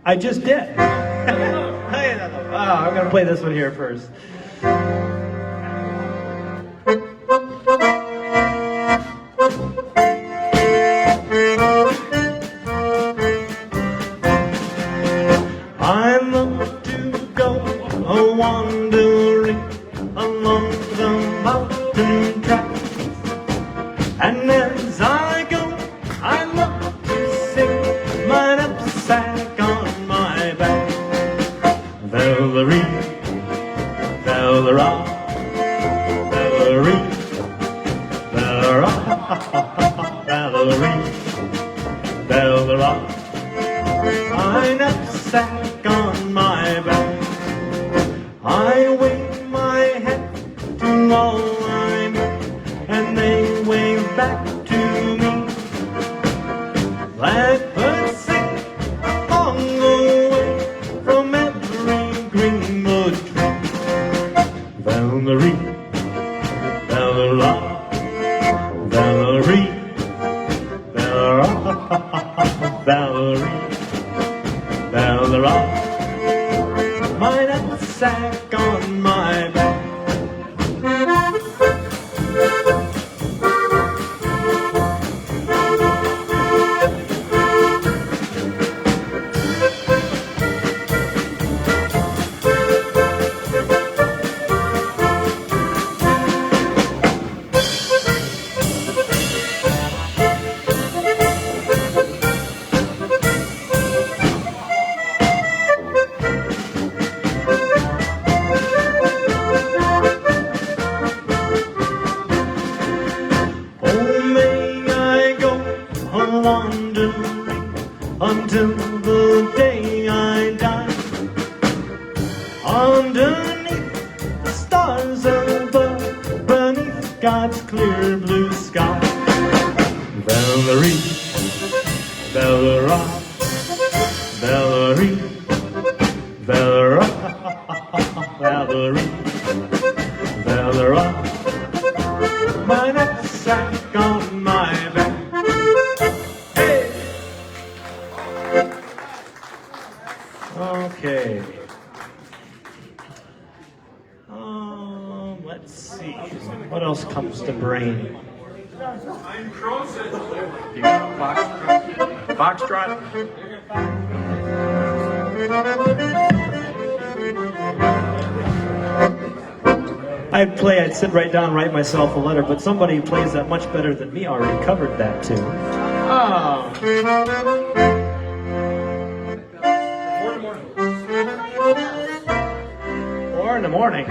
I just did. I'm going to play this one here first. I love to go wandering along the mountain track, and as I go, I love to sing my knapsack on my back. Valerie, Valerie, Valerie, Valerie, Valerie, Valerie. sack on my back. I wave my hat to all I meet, and they wave back to me. Blackbirds sing along the way from every greenwood tree. Valerie, Valerie, Valerie, Valerie, Valerie, my knapsack on my back. Until the day I die, underneath the stars above, beneath God's clear blue sky. Valerie, Valerie, Valerie, Valerie, Valerie, Valerie, my knapsack on my back. Okay. Let's see. What else comes to brain? Foxtrot. I'd sit right down and write myself a letter, but somebody who plays that much better than me already covered that tune. Oh. 4 in the morning.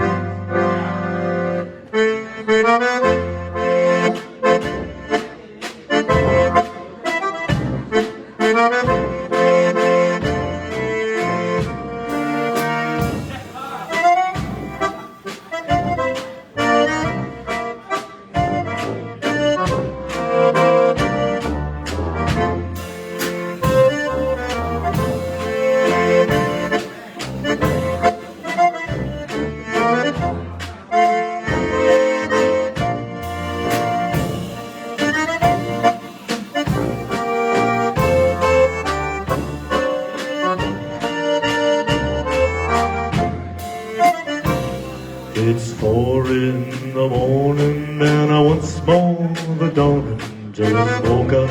It's 4 in the morning and I once more the dawn just woke up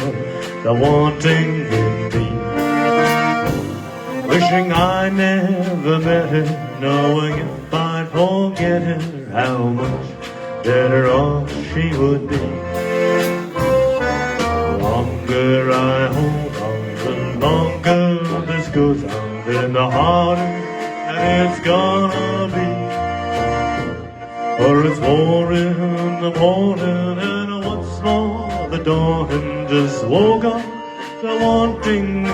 the wanting in me. Wishing I never met her, knowing if I'd forget her, how much better off she would be. The longer I hold on, the longer this goes on, then the harder that it's gonna be. For it's 4 in the morning and once more the dawn just woke up the wanting me.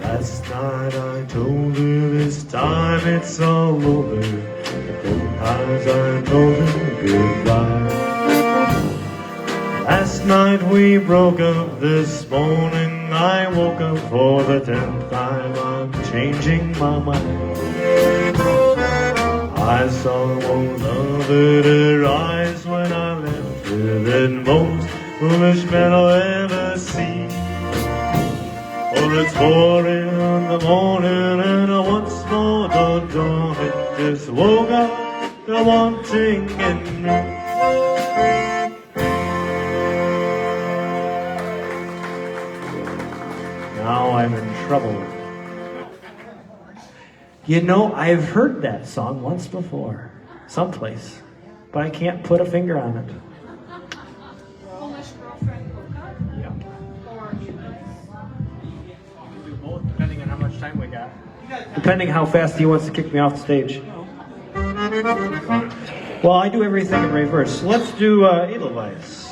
Last night I told her this time it's all over. As I told her goodbye. Last night we broke up, this morning I woke up for the 10th time. I'm changing my mind. I saw one love in her eyes when I left her, the most foolish man I'll ever see. For it's 4 in the morning and once more the dawn just woke up the wanting in me. Now I'm in trouble. You know, I've heard that song once before, someplace, but I can't put a finger on it. Polish girlfriend Konkol? Yeah. Or Do both, depending on how much time we got. Depending how fast he wants to kick me off the stage. Well, I do everything in reverse. Let's do Edelweiss.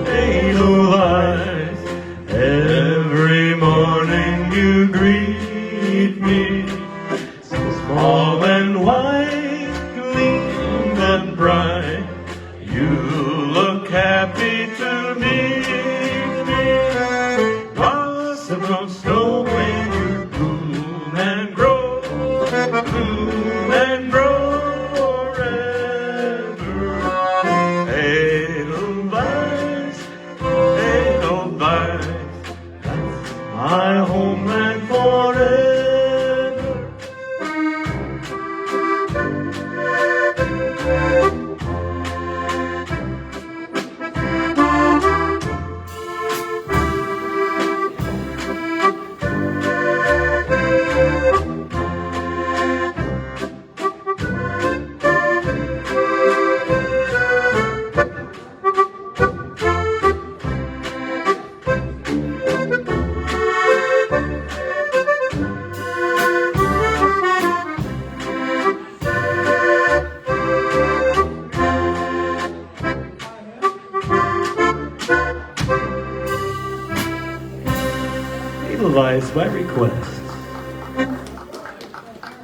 Edelweiss, every morning you greet me, so small and white, clean and bright, you look happy to meet me. Blossom of snow when you bloom and grow forever. Edelweiss, Edelweiss, that's my homeland forever. Edelweiss by request.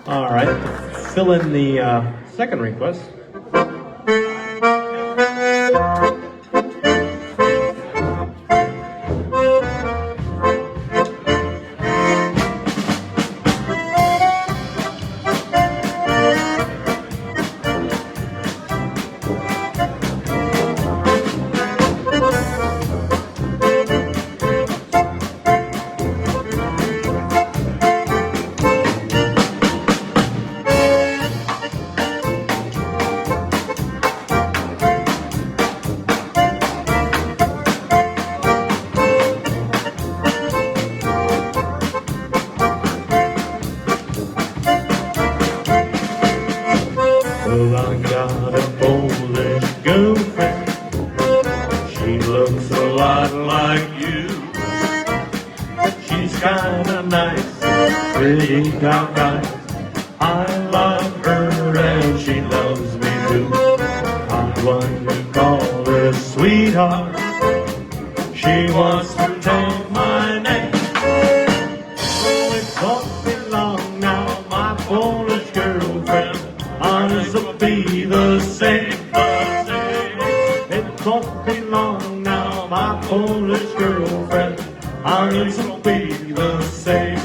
All right, fill in the second request. Well, I got a Polish girlfriend. She looks a lot like you. She's kinda nice, pretty downright. I love her and she loves me too. I'm one to call her sweetheart. She wants to take my name. Oh, it won't be long now, my Polish girlfriend. Ours will be the same. It won't be long now, my Polish girlfriend. Ours will be the same.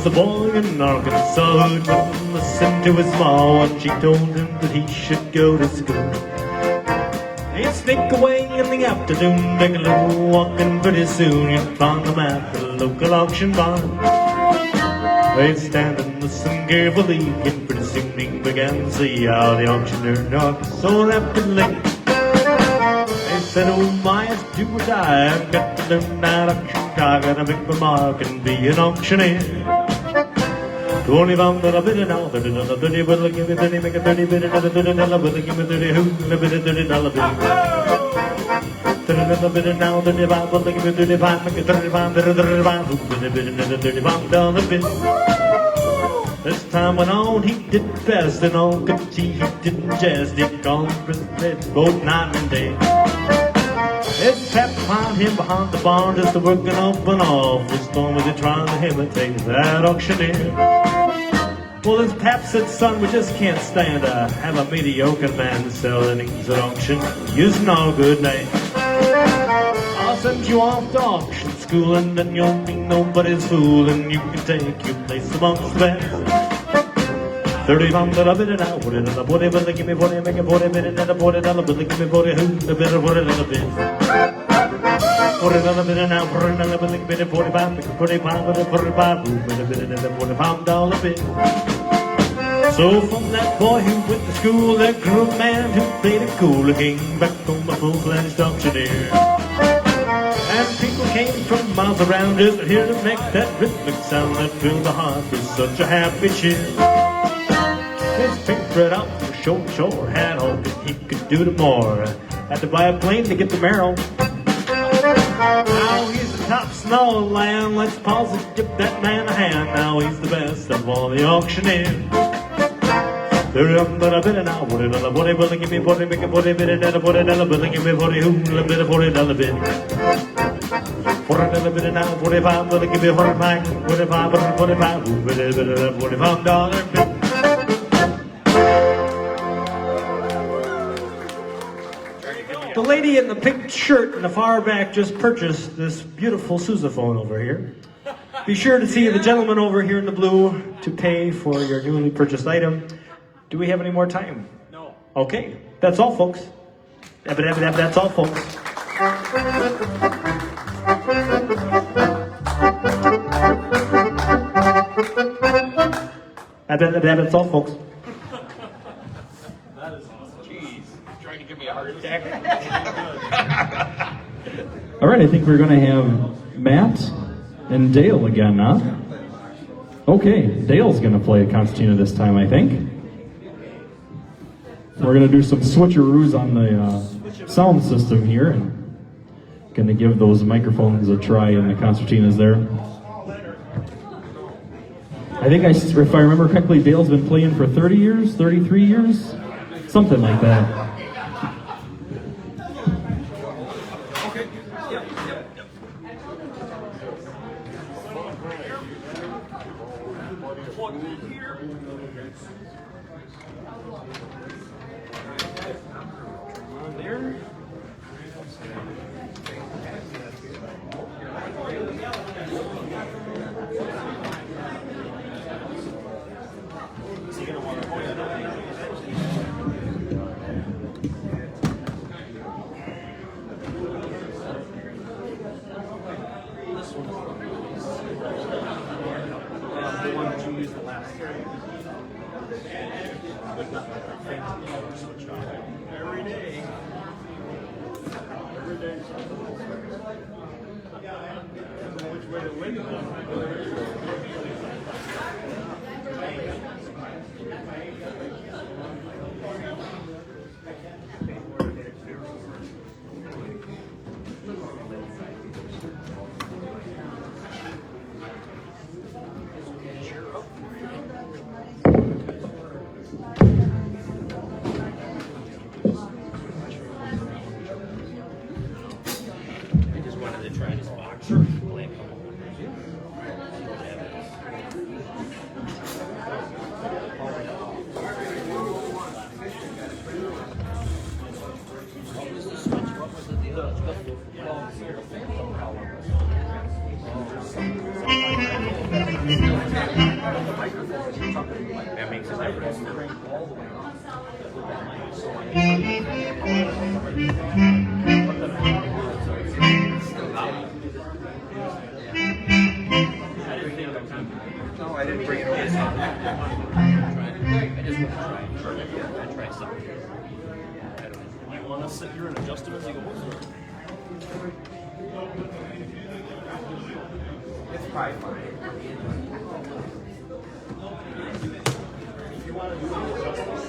the boy in Arkansas who wouldn't listen to his ma when she told him that he should go to school. He'd sneak away in the afternoon, take a little walk, and pretty soon you'd find him at the local auction barn. They'd stand and listen carefully, and pretty soon he began to see how the auctioneer knocked so rapidly. They said, oh my, it's do or die, I've got to learn that auction talk, gotta make my mark and be an auctioneer. 20 pound that I bid it now, 30 dollar, 30, will I give me 30, make a 30 bid, another 30 dollar, will I give me 30, who, and a bid, $30 bill. 30 dollar bid now, 35, will I give me 35, make a 35, bid, 35, who, and a bid, another $35 bill. As time went on, he did best, and all could see he didn't jest. He called for his bed both night and day. His pep found him behind the barn, just working up and off. As long as he trying to imitate that auctioneer. Well, his pap said, son, we just can't stand to have a mediocre man selling things at auction using all good names. I'll send you off to auction school, and then you'll be nobody's fool, and you can take your place amongst the best. 30 pound that I bid it out, $40 bill, will they give me 40, make a 40 bid, and a $40 bill, they give me 40, who, the bid, $40 bill. $40 bid now, $40 bill, give me 45, make a 45, with a 45, who, with a bid, and a $45 bill. So from that boy who went to school, there grew a man who played it cool, who came back home a full-fledged auctioneer. And people came from miles around just to hear him make that rhythmic sound that filled the heart with such a happy cheer. His pink bread out for sure had all that he could do to more. Had to buy a plane to get to Merrill. Now he's the top snow land. Let's pause and give that man a hand. Now he's the best of all the auctioneers. $30 bill now, $40 bill, give me 40, make a 40 bid, and a $40 bill, give me 40, who, a bit of $40 bill. $40 bill now, 45 bill, give me 45, 45, 45, who, bit of $45 bill. The lady in the pink shirt in the far back just purchased this beautiful sousaphone over here. Be sure to see the gentleman over here in the blue to pay for your newly purchased item. Do we have any more time? No. Okay, that's all, folks. That's all, folks. That's all, folks. That is awesome. Jeez. Trying to give me a heart attack. All right, I think we're going to have Matt and Dale again, huh? Okay, Dale's going to play a concertina this time, I think. We're going to do some switcheroos on the sound system here, and going to give those microphones a try in the concertinas there. I think, if I remember correctly, Dale's been playing for 30 years, 33 years, something like that. Thank you. That makes a difference. No, I didn't bring it over. I just want to try. I try something. You want to sit here and adjust them as you go? It's probably fine. If you want to do the adjustments,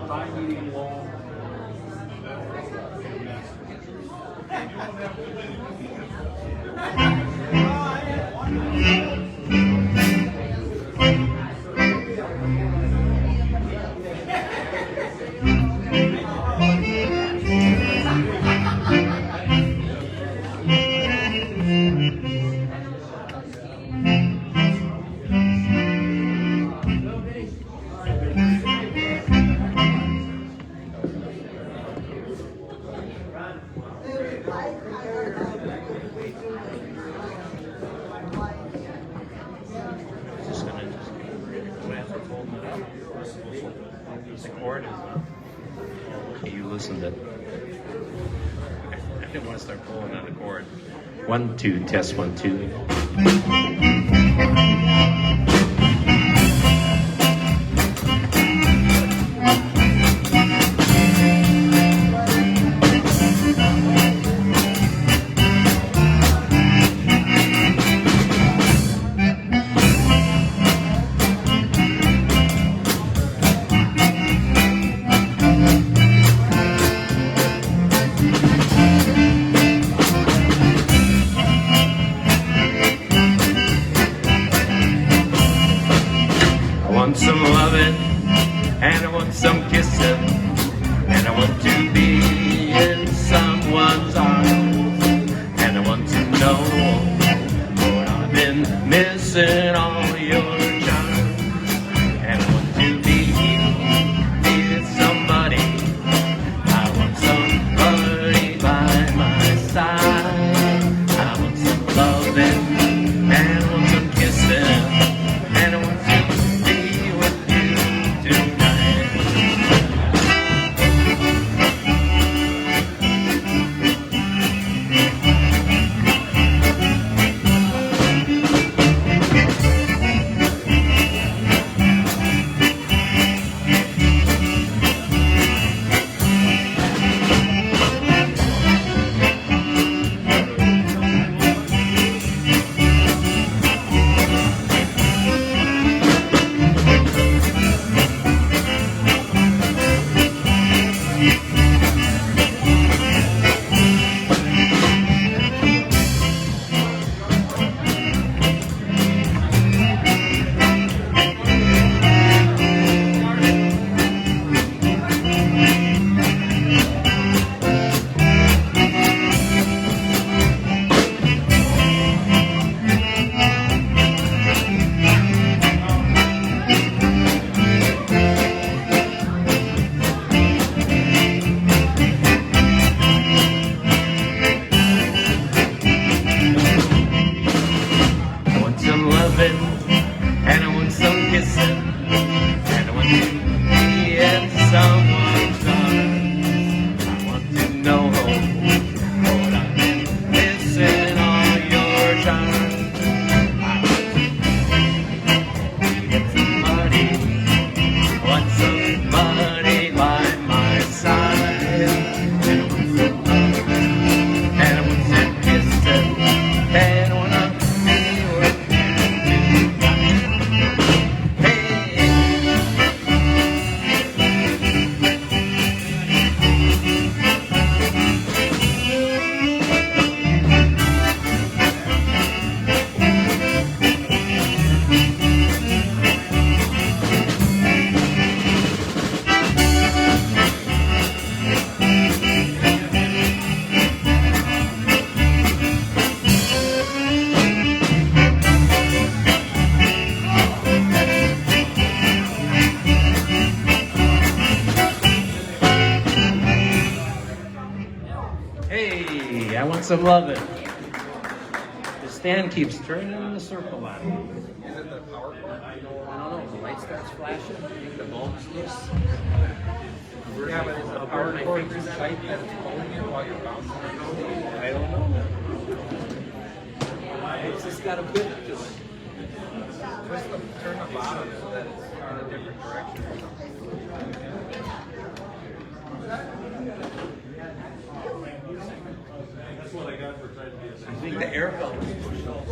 high, medium, low. Just gonna as we're folding it up. The chord is okay, you listen to I didn't want to start pulling on the chord. 1, 2, test 1, 2. I want some loving, and I want some kissing, and I want to be in someone's arms, and I want to know what I've been missing all your charms, and I want to be with somebody. I want somebody by my side. I want some loving, and I want some kissing, and I want to be with you tonight. I want some loving, and I want some kissing, and I want to be in someone's arms. I want to know what I've been missing all your charms. I want somebody by my side, and I want some loving, and I want some kissing, and I want to be with you tonight. Hey. Hey, I want some loving. stand keeps turning in the circle on me. Is it the power cord? I don't know. The light starts flashing. I think the bulb's loose. Yeah, but is the power cord tight that it's pulling you while you're bouncing? I don't know. It's just got a bit to it. Turn the bottom so that it's in a different direction or something. That's what I got for trying to be a I think the air belt is pushed also.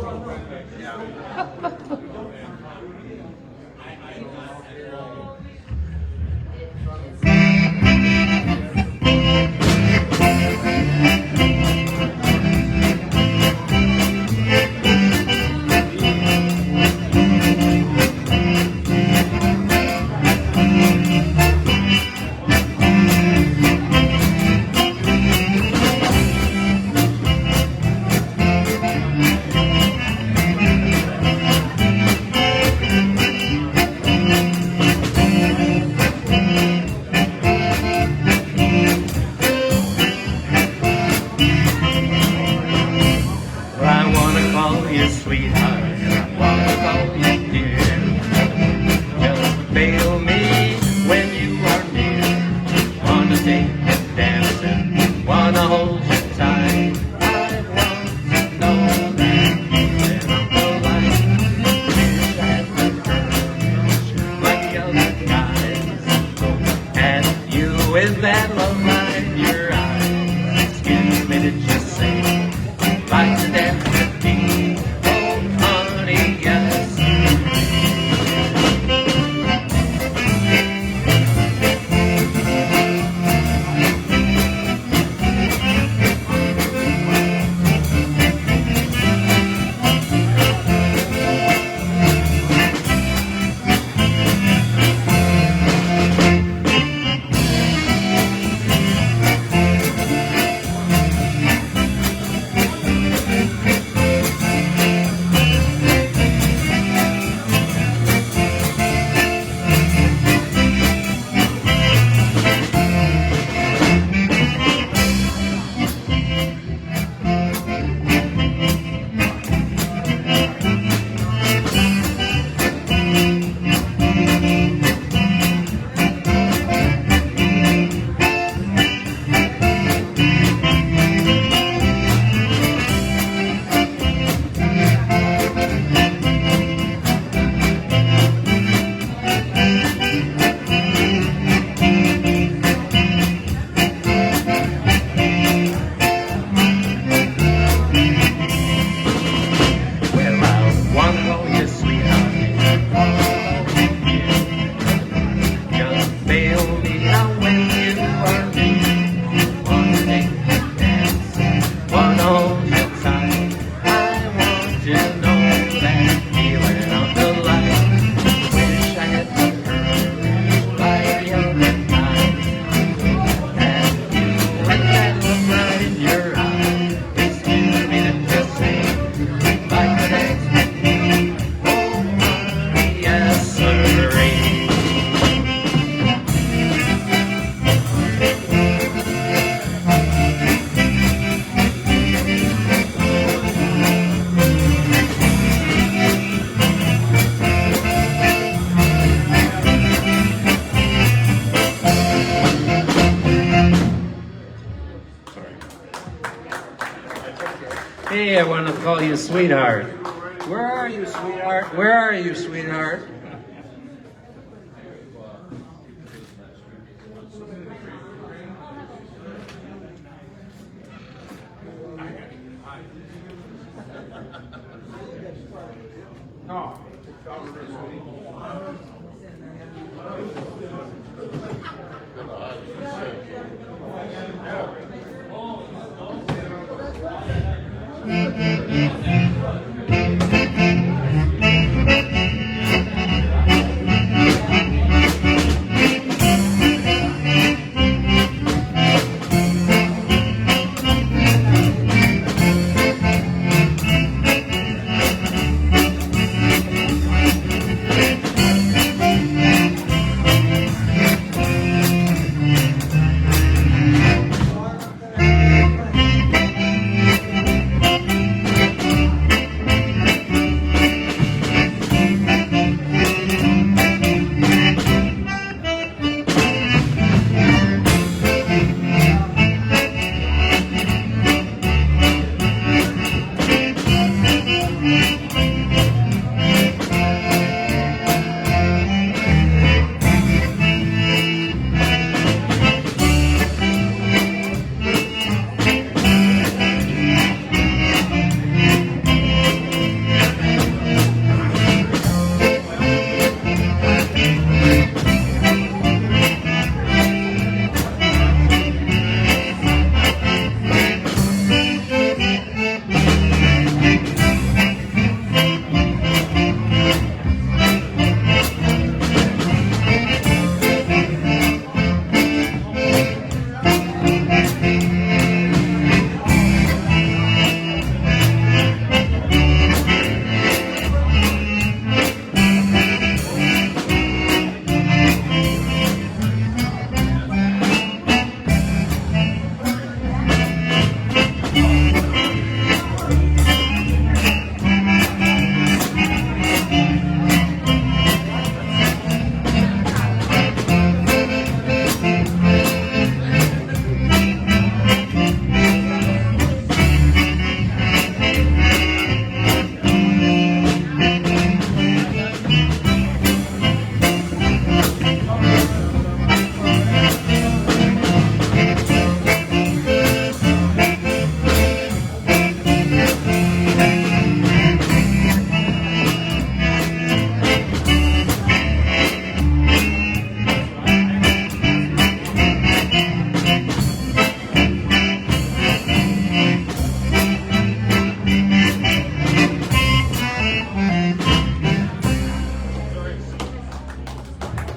Hey, I want to call you sweetheart. Where are you, sweetheart? Where are you, sweetheart?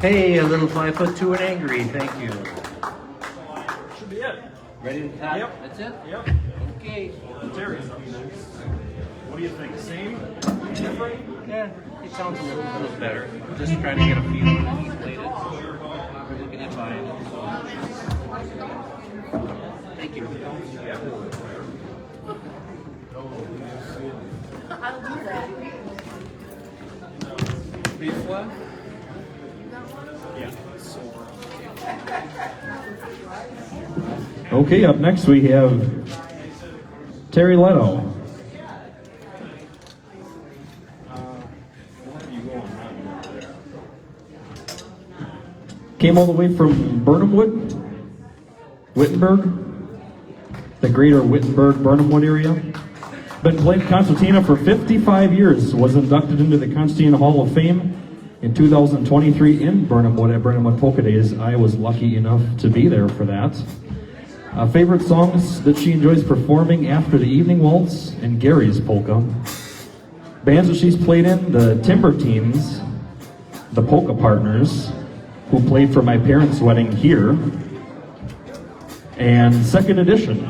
Hey, a little 5'2" and angry, thank you. Should be it. Ready to cut? Yep. That's it? Yep. Okay. Terry's up next. What do you think? Same? Different? Yeah, it sounds a little better. Just trying to get a feel when he's played it. We're looking at mine. Thank you. I'll do that. Beef flat? Yeah. Okay, up next we have Terry Leto. Came all the way from Burnhamwood, Wittenberg, the greater Wittenberg, Burnhamwood area. Been playing concertina for 55 years, was inducted into the Concertina Hall of Fame in 2023 in Burnhamwood at Burnhamwood Polka Days. I was lucky enough to be there for that. Favorite songs that she enjoys performing after the Evening Waltz and Gary's Polka. Bands that she's played in, the Timber Teens, the Polka Partners, who played for my parents' wedding here, and Second Edition.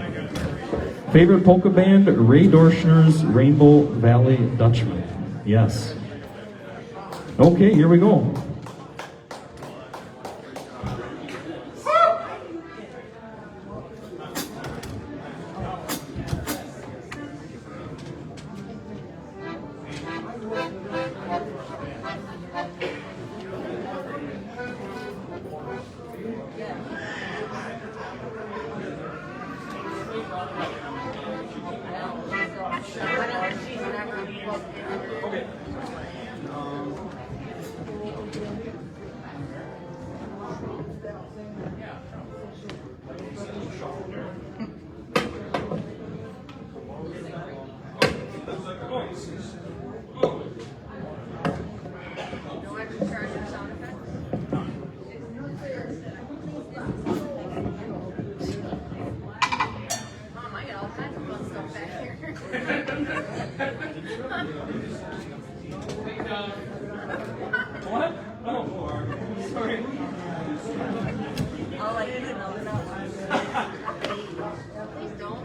Favorite polka band, Ray Dorschner's Rainbow Valley Dutchman. Yes. Okay, here we go. Mom, I got all kinds of fun stuff back here. What? Oh, sorry. I'll let you know that. Please don't.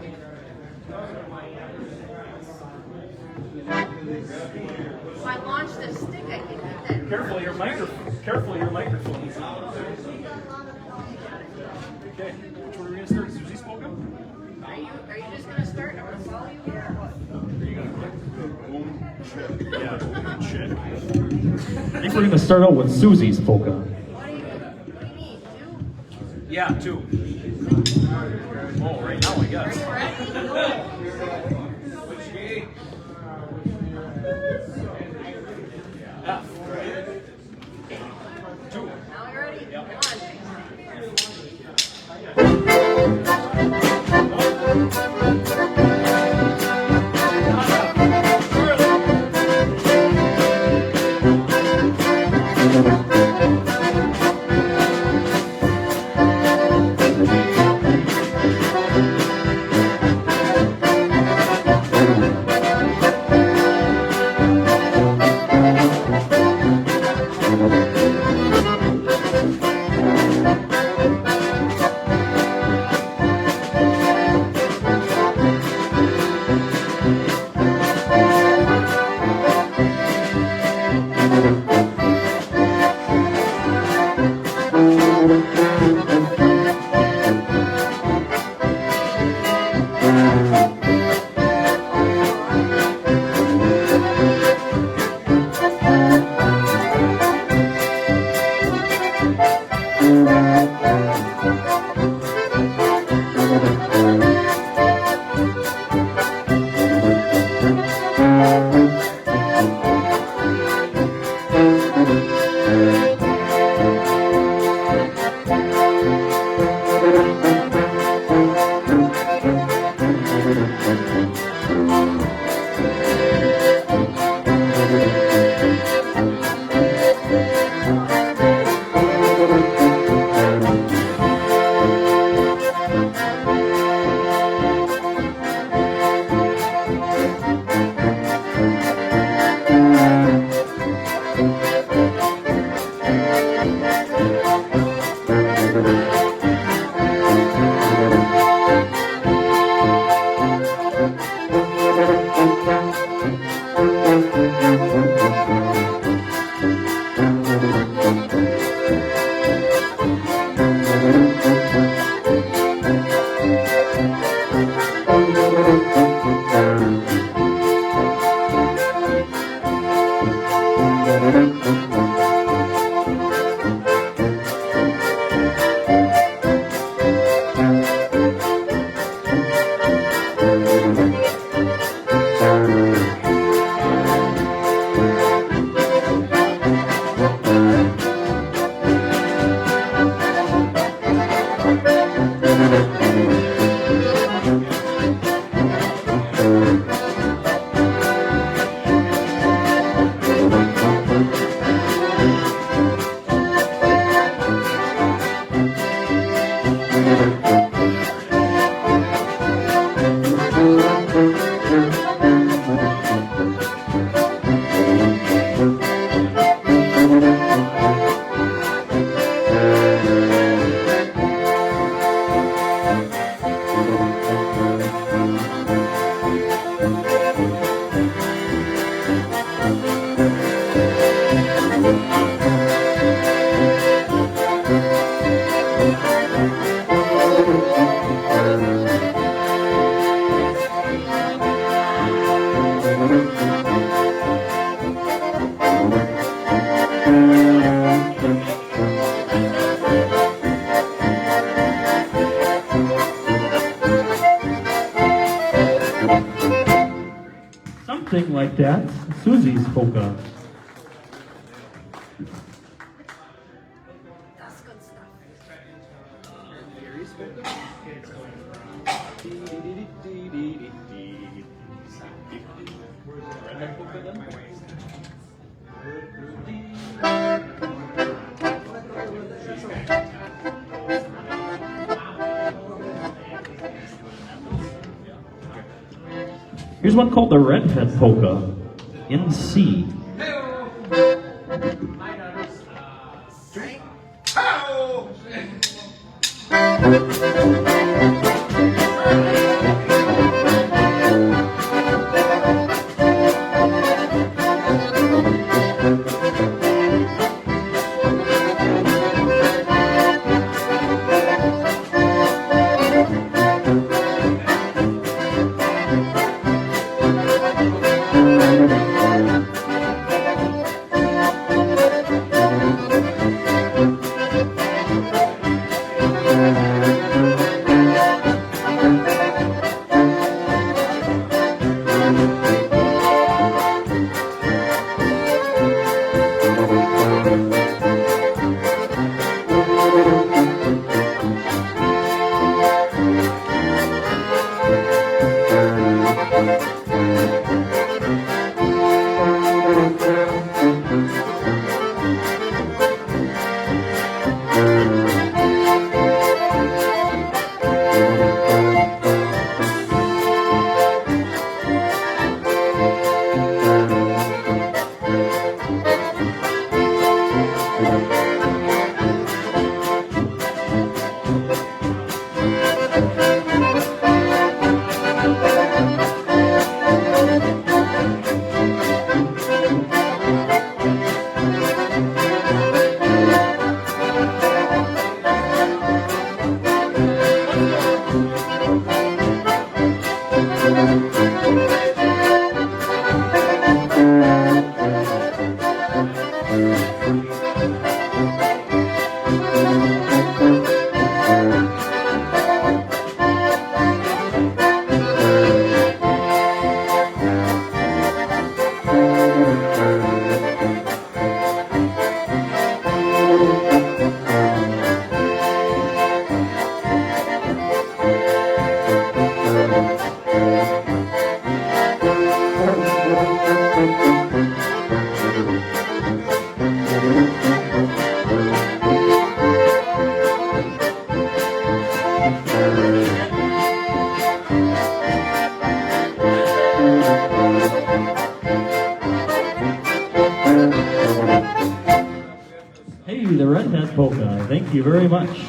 If I launch this stick, I can get that. Careful your microphone. Careful your microphone. Okay, which one are we gonna start? Susie's polka? Are you just gonna start and I'm gonna follow you here or what? Are you gonna click? Boom, shit. Yeah, boom, shit. I think we're going to start out with Susie's polka. What do you need? Two? Yeah, 2. Oh, right now I guess. Which key? F, right? 2. Now you ready? Yep. Come anything like that, Susie's polka. That's good stuff. Here's one called the Redhead Polka in C. Hey, the Redhead Polka. Thank you very much. We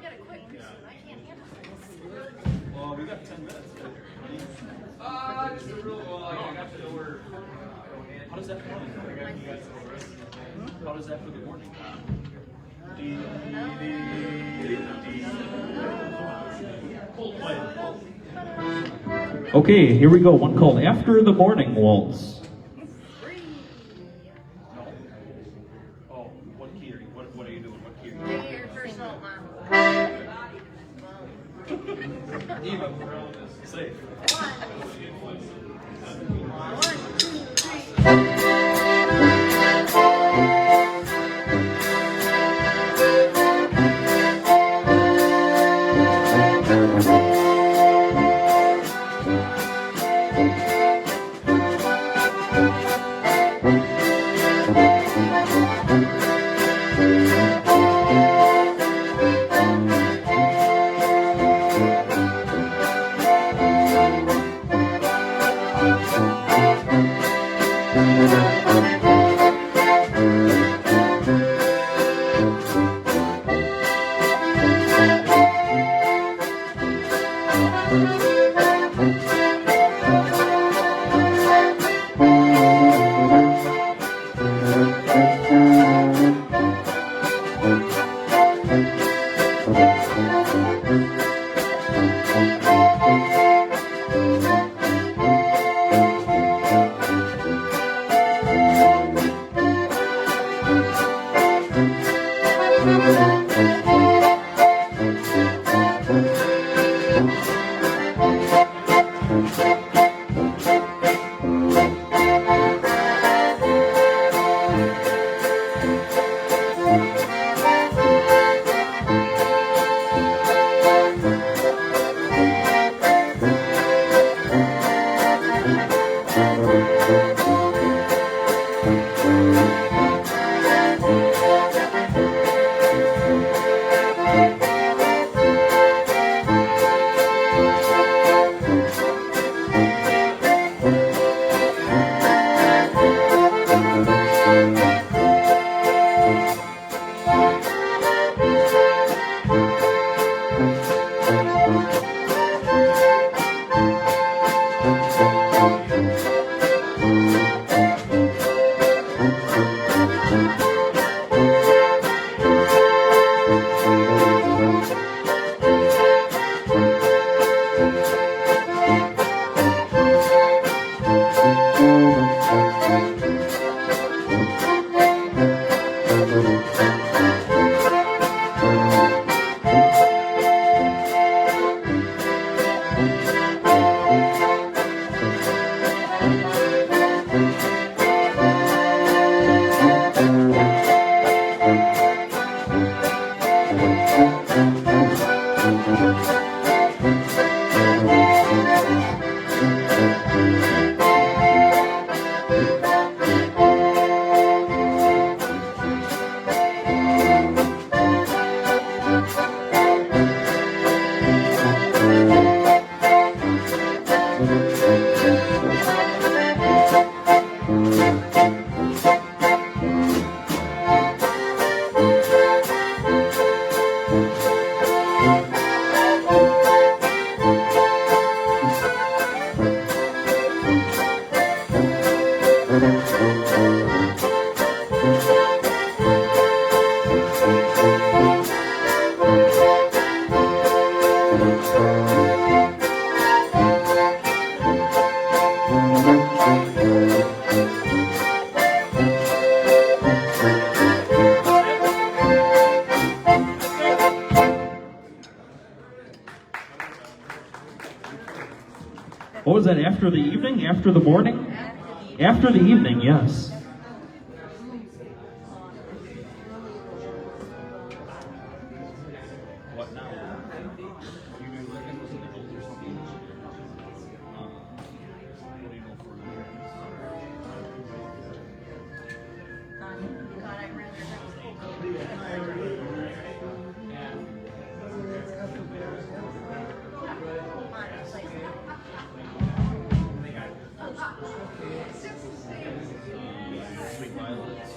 gotta quit soon. I can't handle this. Well, we got 10 minutes. Just a real, I got to know where. How does that feel? How does that for the morning? Okay, here we go. One called After the Morning Waltz. Oh, what key are you? What are you doing? What key are you Do your first note, Mom. doing? Eva, safe. One, two, three. What was that, after the evening? After the morning? After the evening, yes. What now? You do like it was in the hills or something? What do you know for Sweet Violets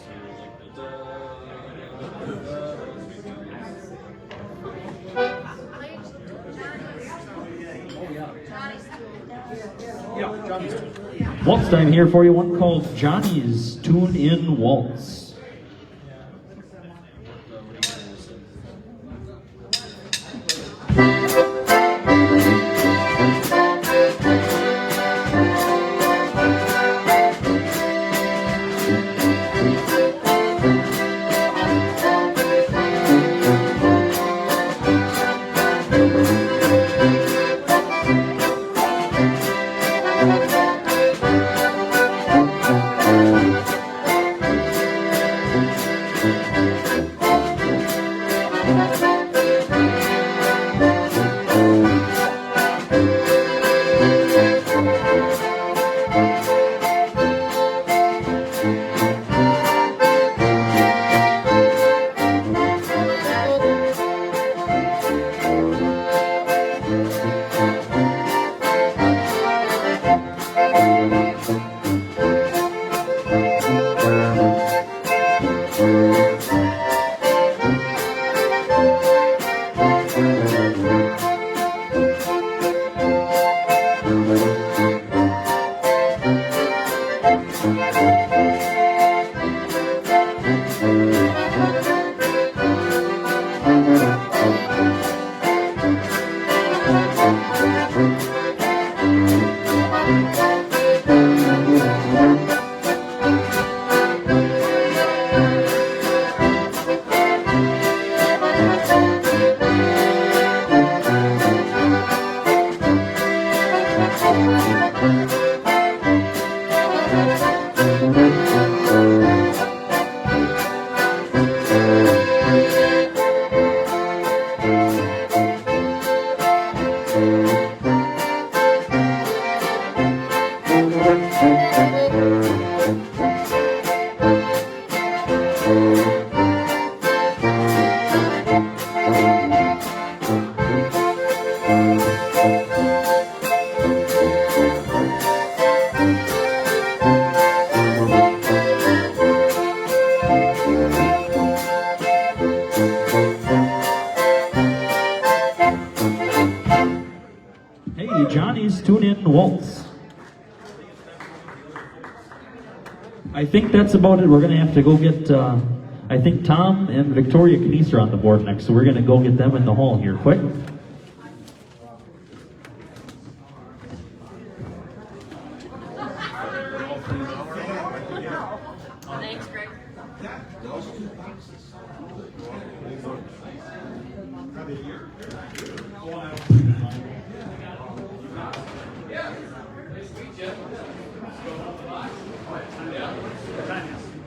Waltz time here for you, one called Johnny's Tune In Waltz. Thank you. Hey, Johnny's Tune-In Waltz. I think that's about it. We're going to have to go get, I think Tom and Victoria Canese are on the board next, so we're going to go get them in the hall here quick. Thanks, Greg.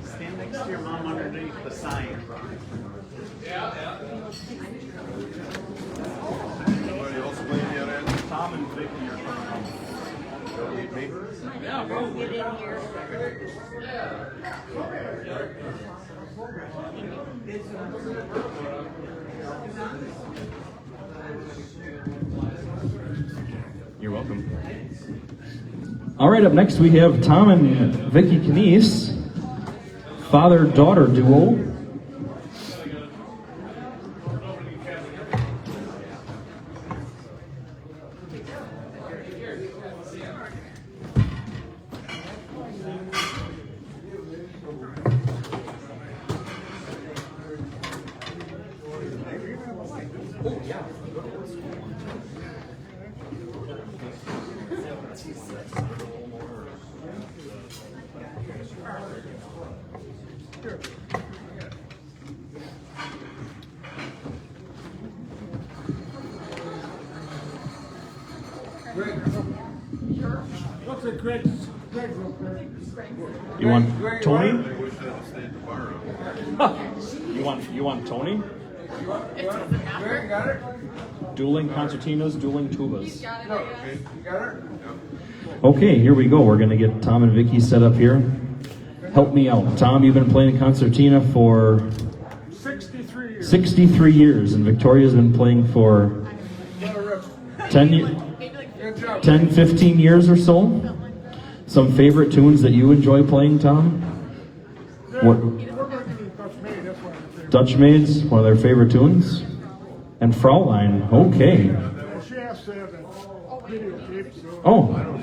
Stand next to your mom underneath the sign. Anybody else playing yet, Ed? Tom and Vicky are coming up. Don't need me? Yeah, we'll get in here. You're welcome. All right, up next we have Tom and Vicky Canese, father-daughter duo. What's a Greg's real quick? You want Tony? I wish I had stayed the bar up. You want Tony? Greg, got it? Dueling concertinas, dueling tubas. Okay, you got it? Okay, here we go. We're going to get Tom and Vicky set up here. Help me out. Tom, you've been playing concertina for 63 years. 63 years, and Victoria's been playing for 10, Good job. 10, 15 years or so. Some favorite tunes that you enjoy playing, Tom? What? Dutch Maids, one of their favorite tunes? And Fraulein, okay. She has to have a videotape, so. Oh,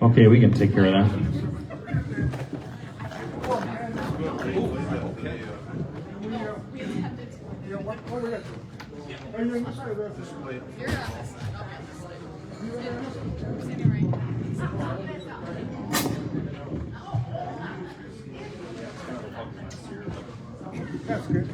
okay, we can take care of that. What we got? Are you in this or that? You're on this side. Okay, this side. Standing right. That's good.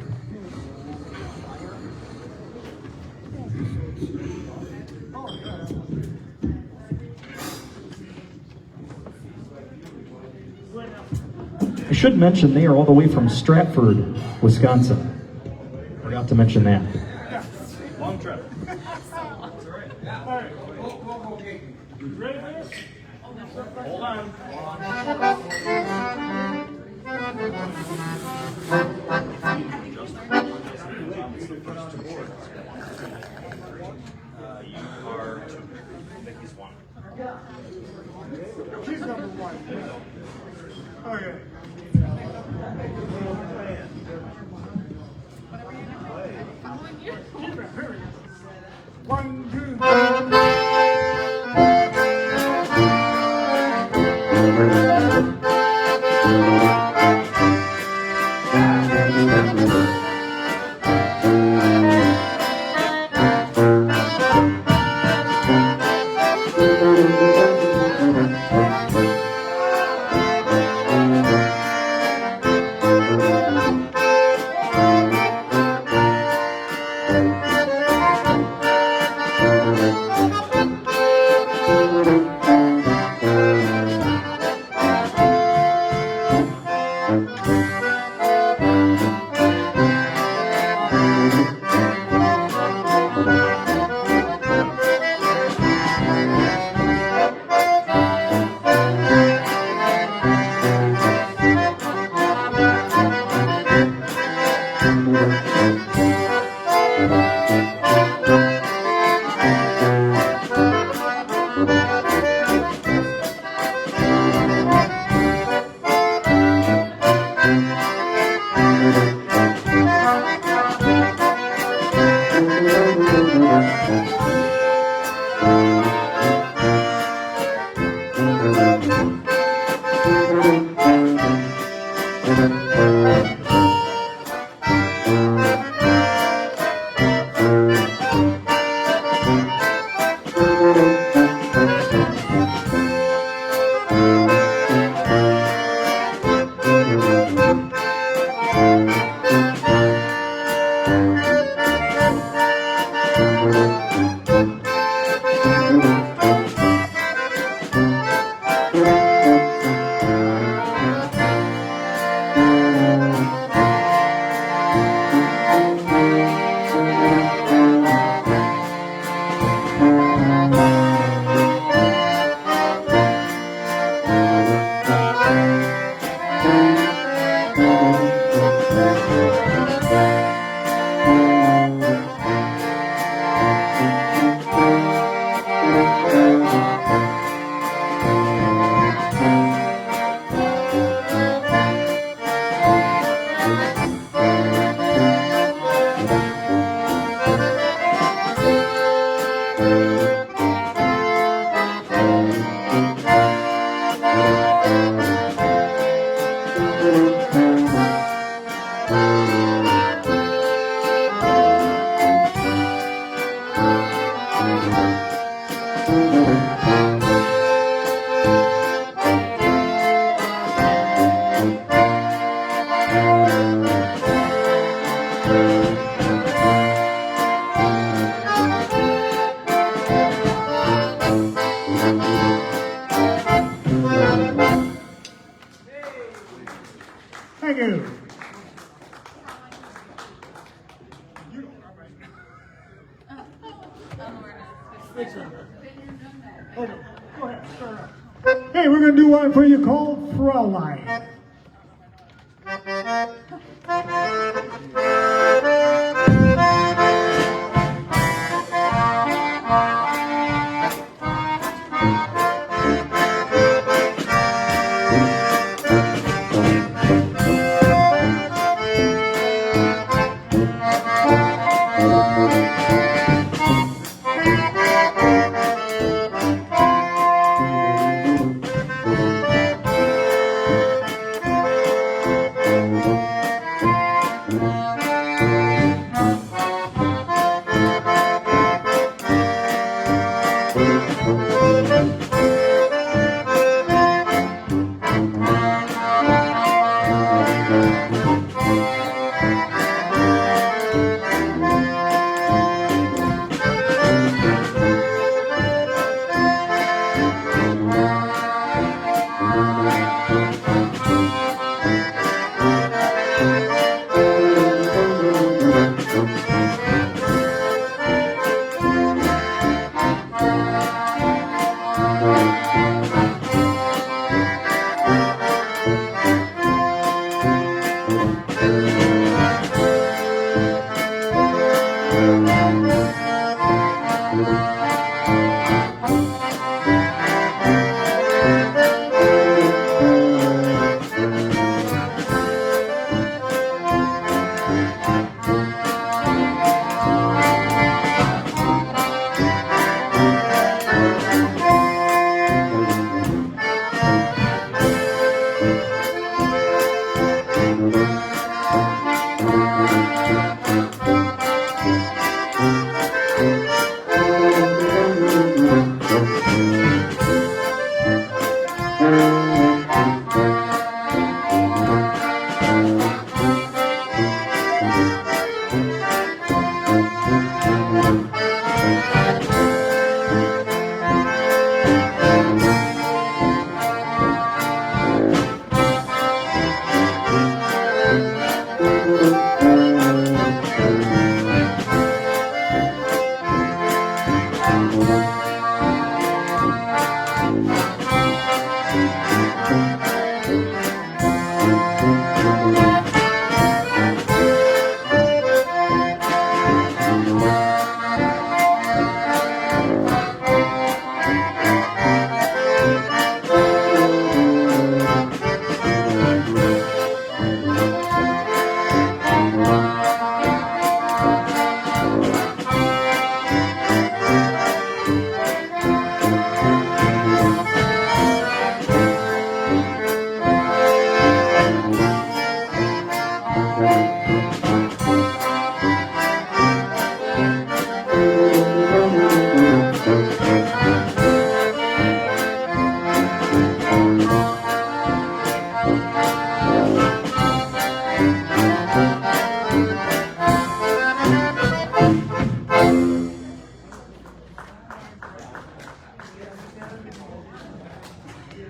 I should mention they are all the way from Stratford, Wisconsin. Forgot to mention that. Long trip. All right. Okay. You ready for this? Hold on. You are two. Vicky's one. She's number one. Okay. One, two, Thank you. Okay, go ahead, start up. Hey, we're going to do one for you called Fraulein.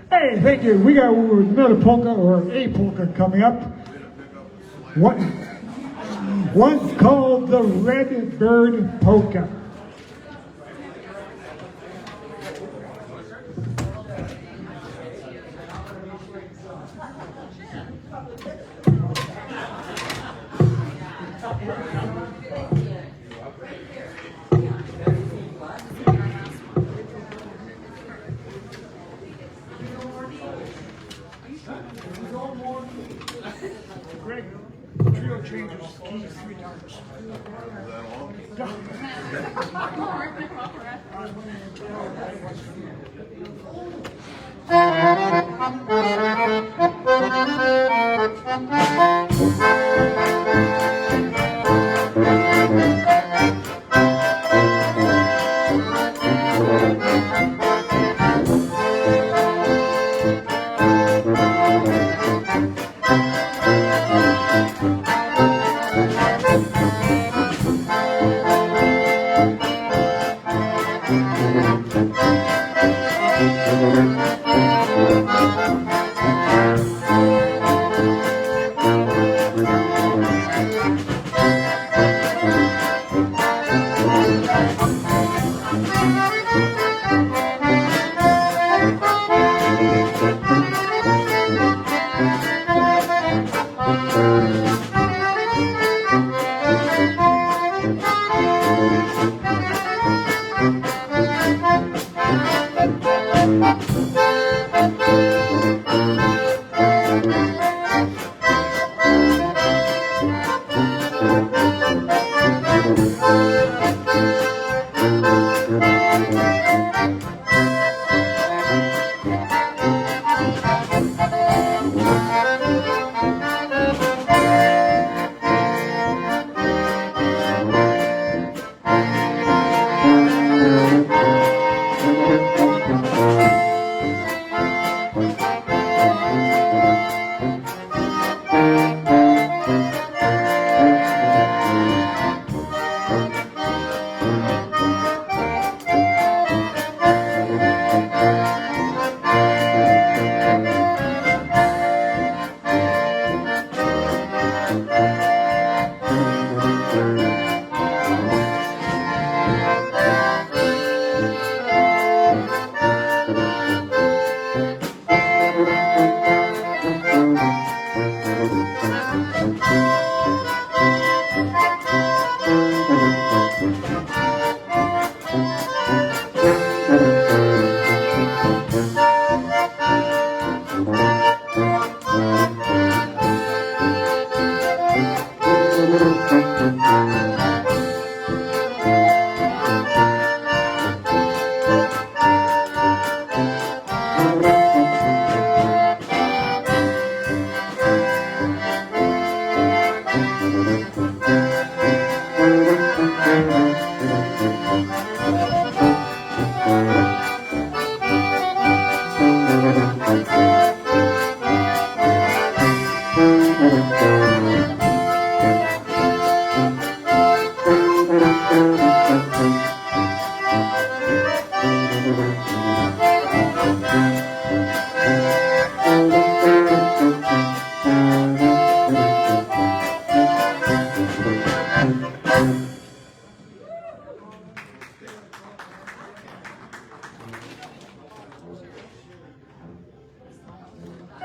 Hey, thank you. We got another polka or a polka coming up. One's called the Red Bird Polka. Greg, trio changes keys 3 times.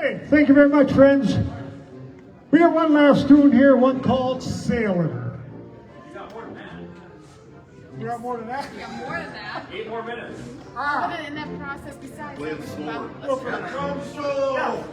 Hey, thank you very much, friends. We have one last tune here, one called Sailor. You got more than that. You got more than that? More than that. 8 more minutes. But in that process, besides, Play the solo. Go for it. Drum solo.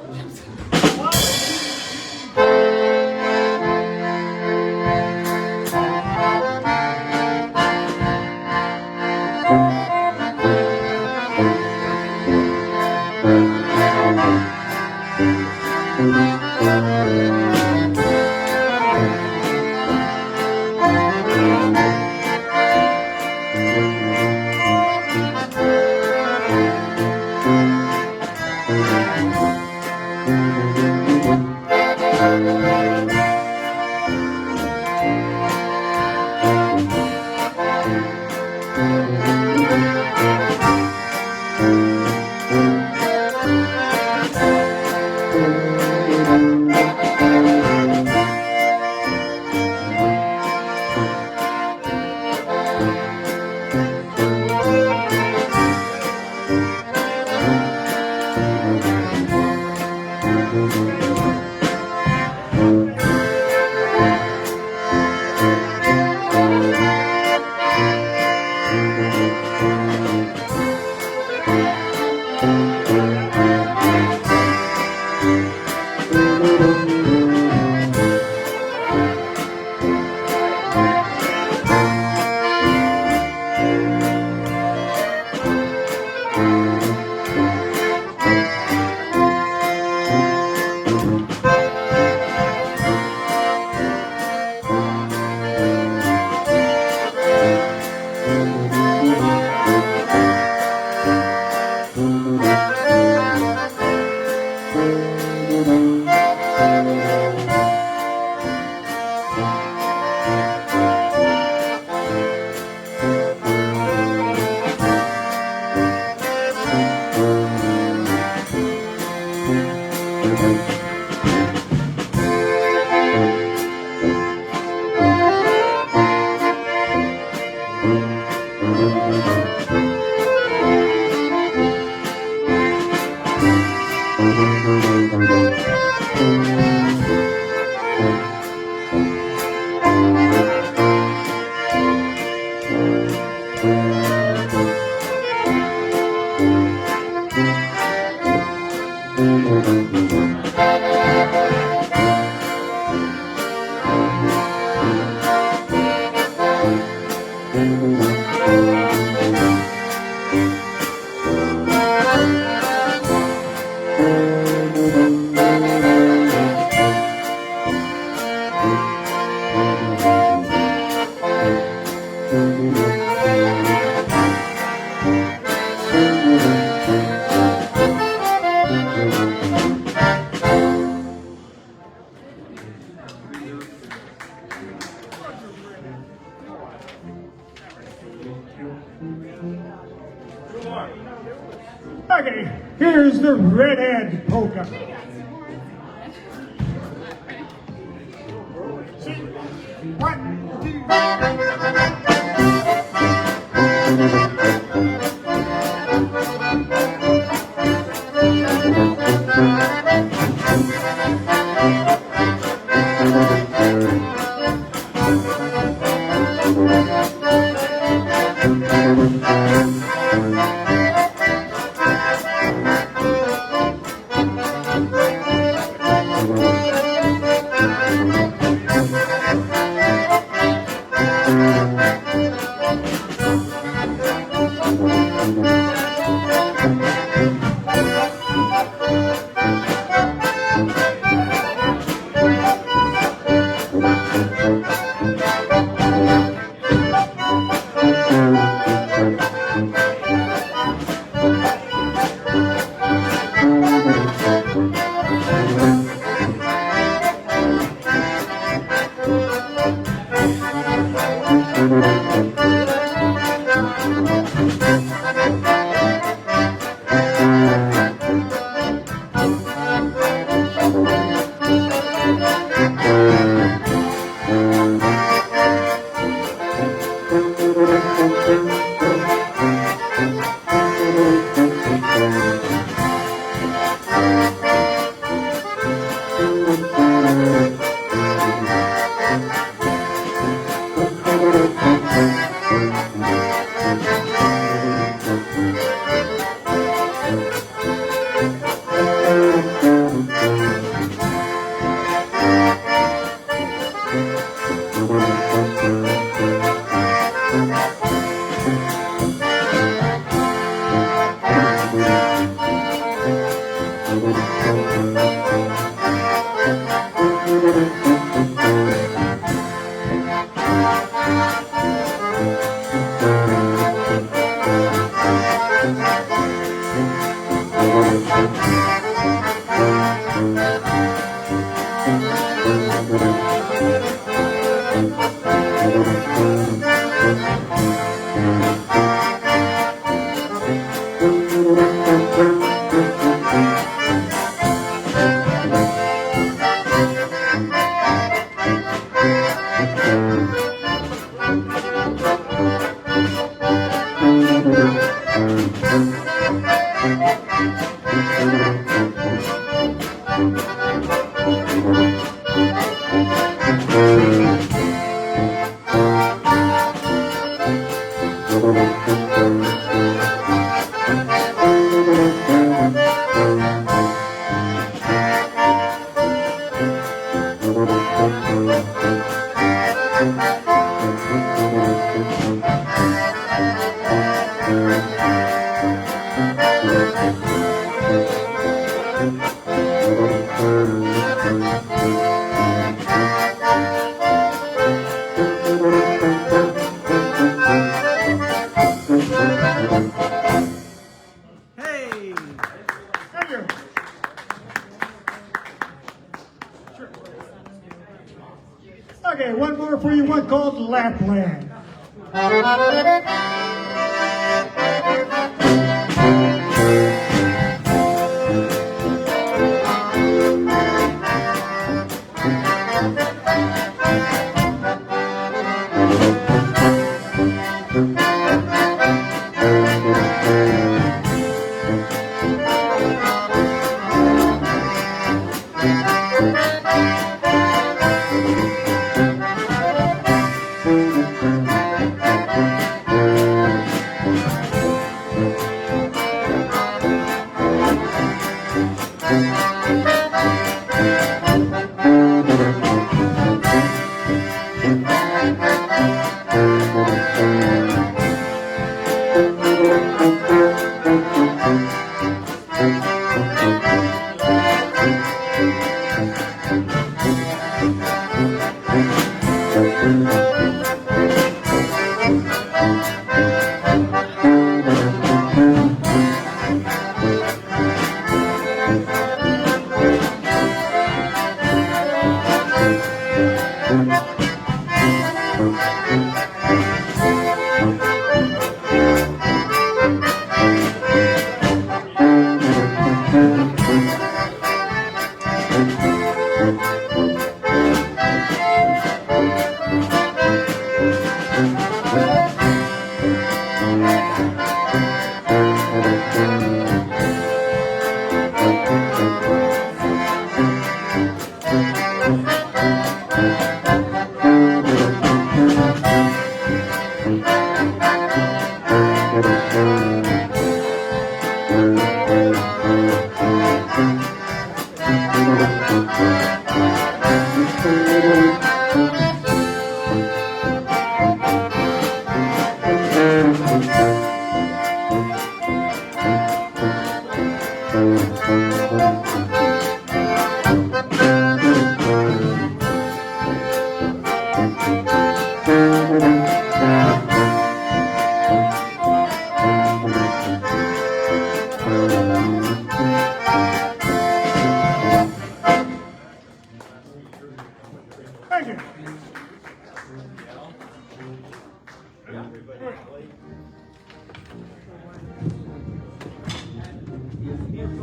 Okay, here's the redhead polka. One, two. Hey! Thank you. Okay, one more for you, one called Lapland. Thank you.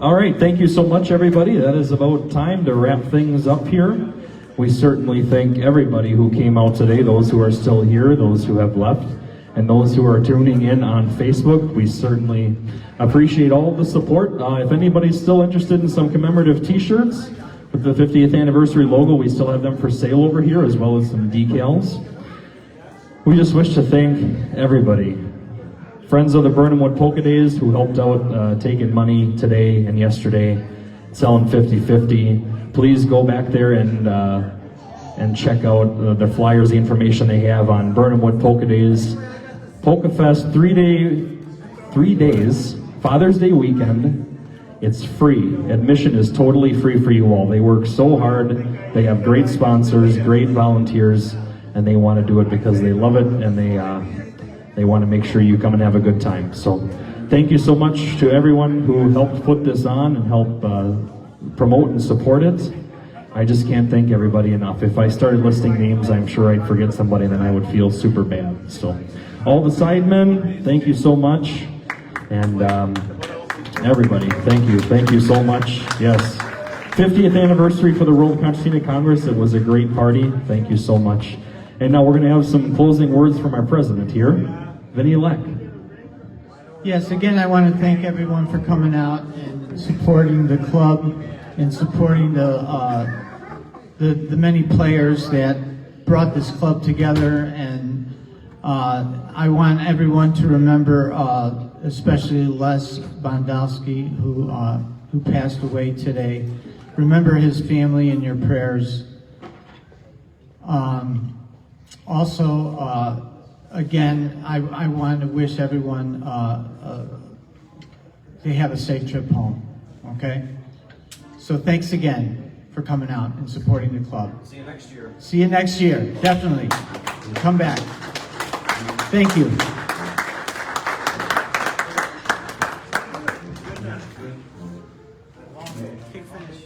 All right, thank you so much, everybody. That is about time to wrap things up here. We certainly thank everybody who came out today, those who are still here, those who have left, and those who are tuning in on Facebook. We certainly appreciate all the support. If anybody's still interested in some commemorative t-shirts with the 50th anniversary logo, we still have them for sale over here, as well as some decals. We just wish to thank everybody. Friends of the Burnhamwood Polka Days who helped out taking money today and yesterday, selling 50-50. Please go back there and check out the flyers, the information they have on Burnhamwood Polka Days. Polka Fest, 3 days, Father's Day weekend It's free. Admission is totally free for you all. They work so hard. They have great sponsors, great volunteers, and they want to do it because they love it, and they want to make sure you come and have a good time. So thank you so much to everyone who helped put this on and help promote and support it. I just can't thank everybody enough. If I started listing names, I'm sure I'd forget somebody, and then I would feel super bad. So all the sidemen, thank you so much. And everybody, thank you so much. Yes, 50th anniversary for the World Concertina Congress. It was a great party. Thank you so much. And now we're going to have some closing words from our president here, Vinny Leck. Yes, again, I want to thank everyone for coming out and supporting the club and supporting the many players that brought this club together. And I want everyone to remember, especially Les Bondowski, who passed away today. Remember his family in your prayers. Also, again, I want to wish everyone to have a safe trip home, okay? So thanks again for coming out and supporting the club. See you next year. See you next year, definitely. Come back. Thank you. Can't finish.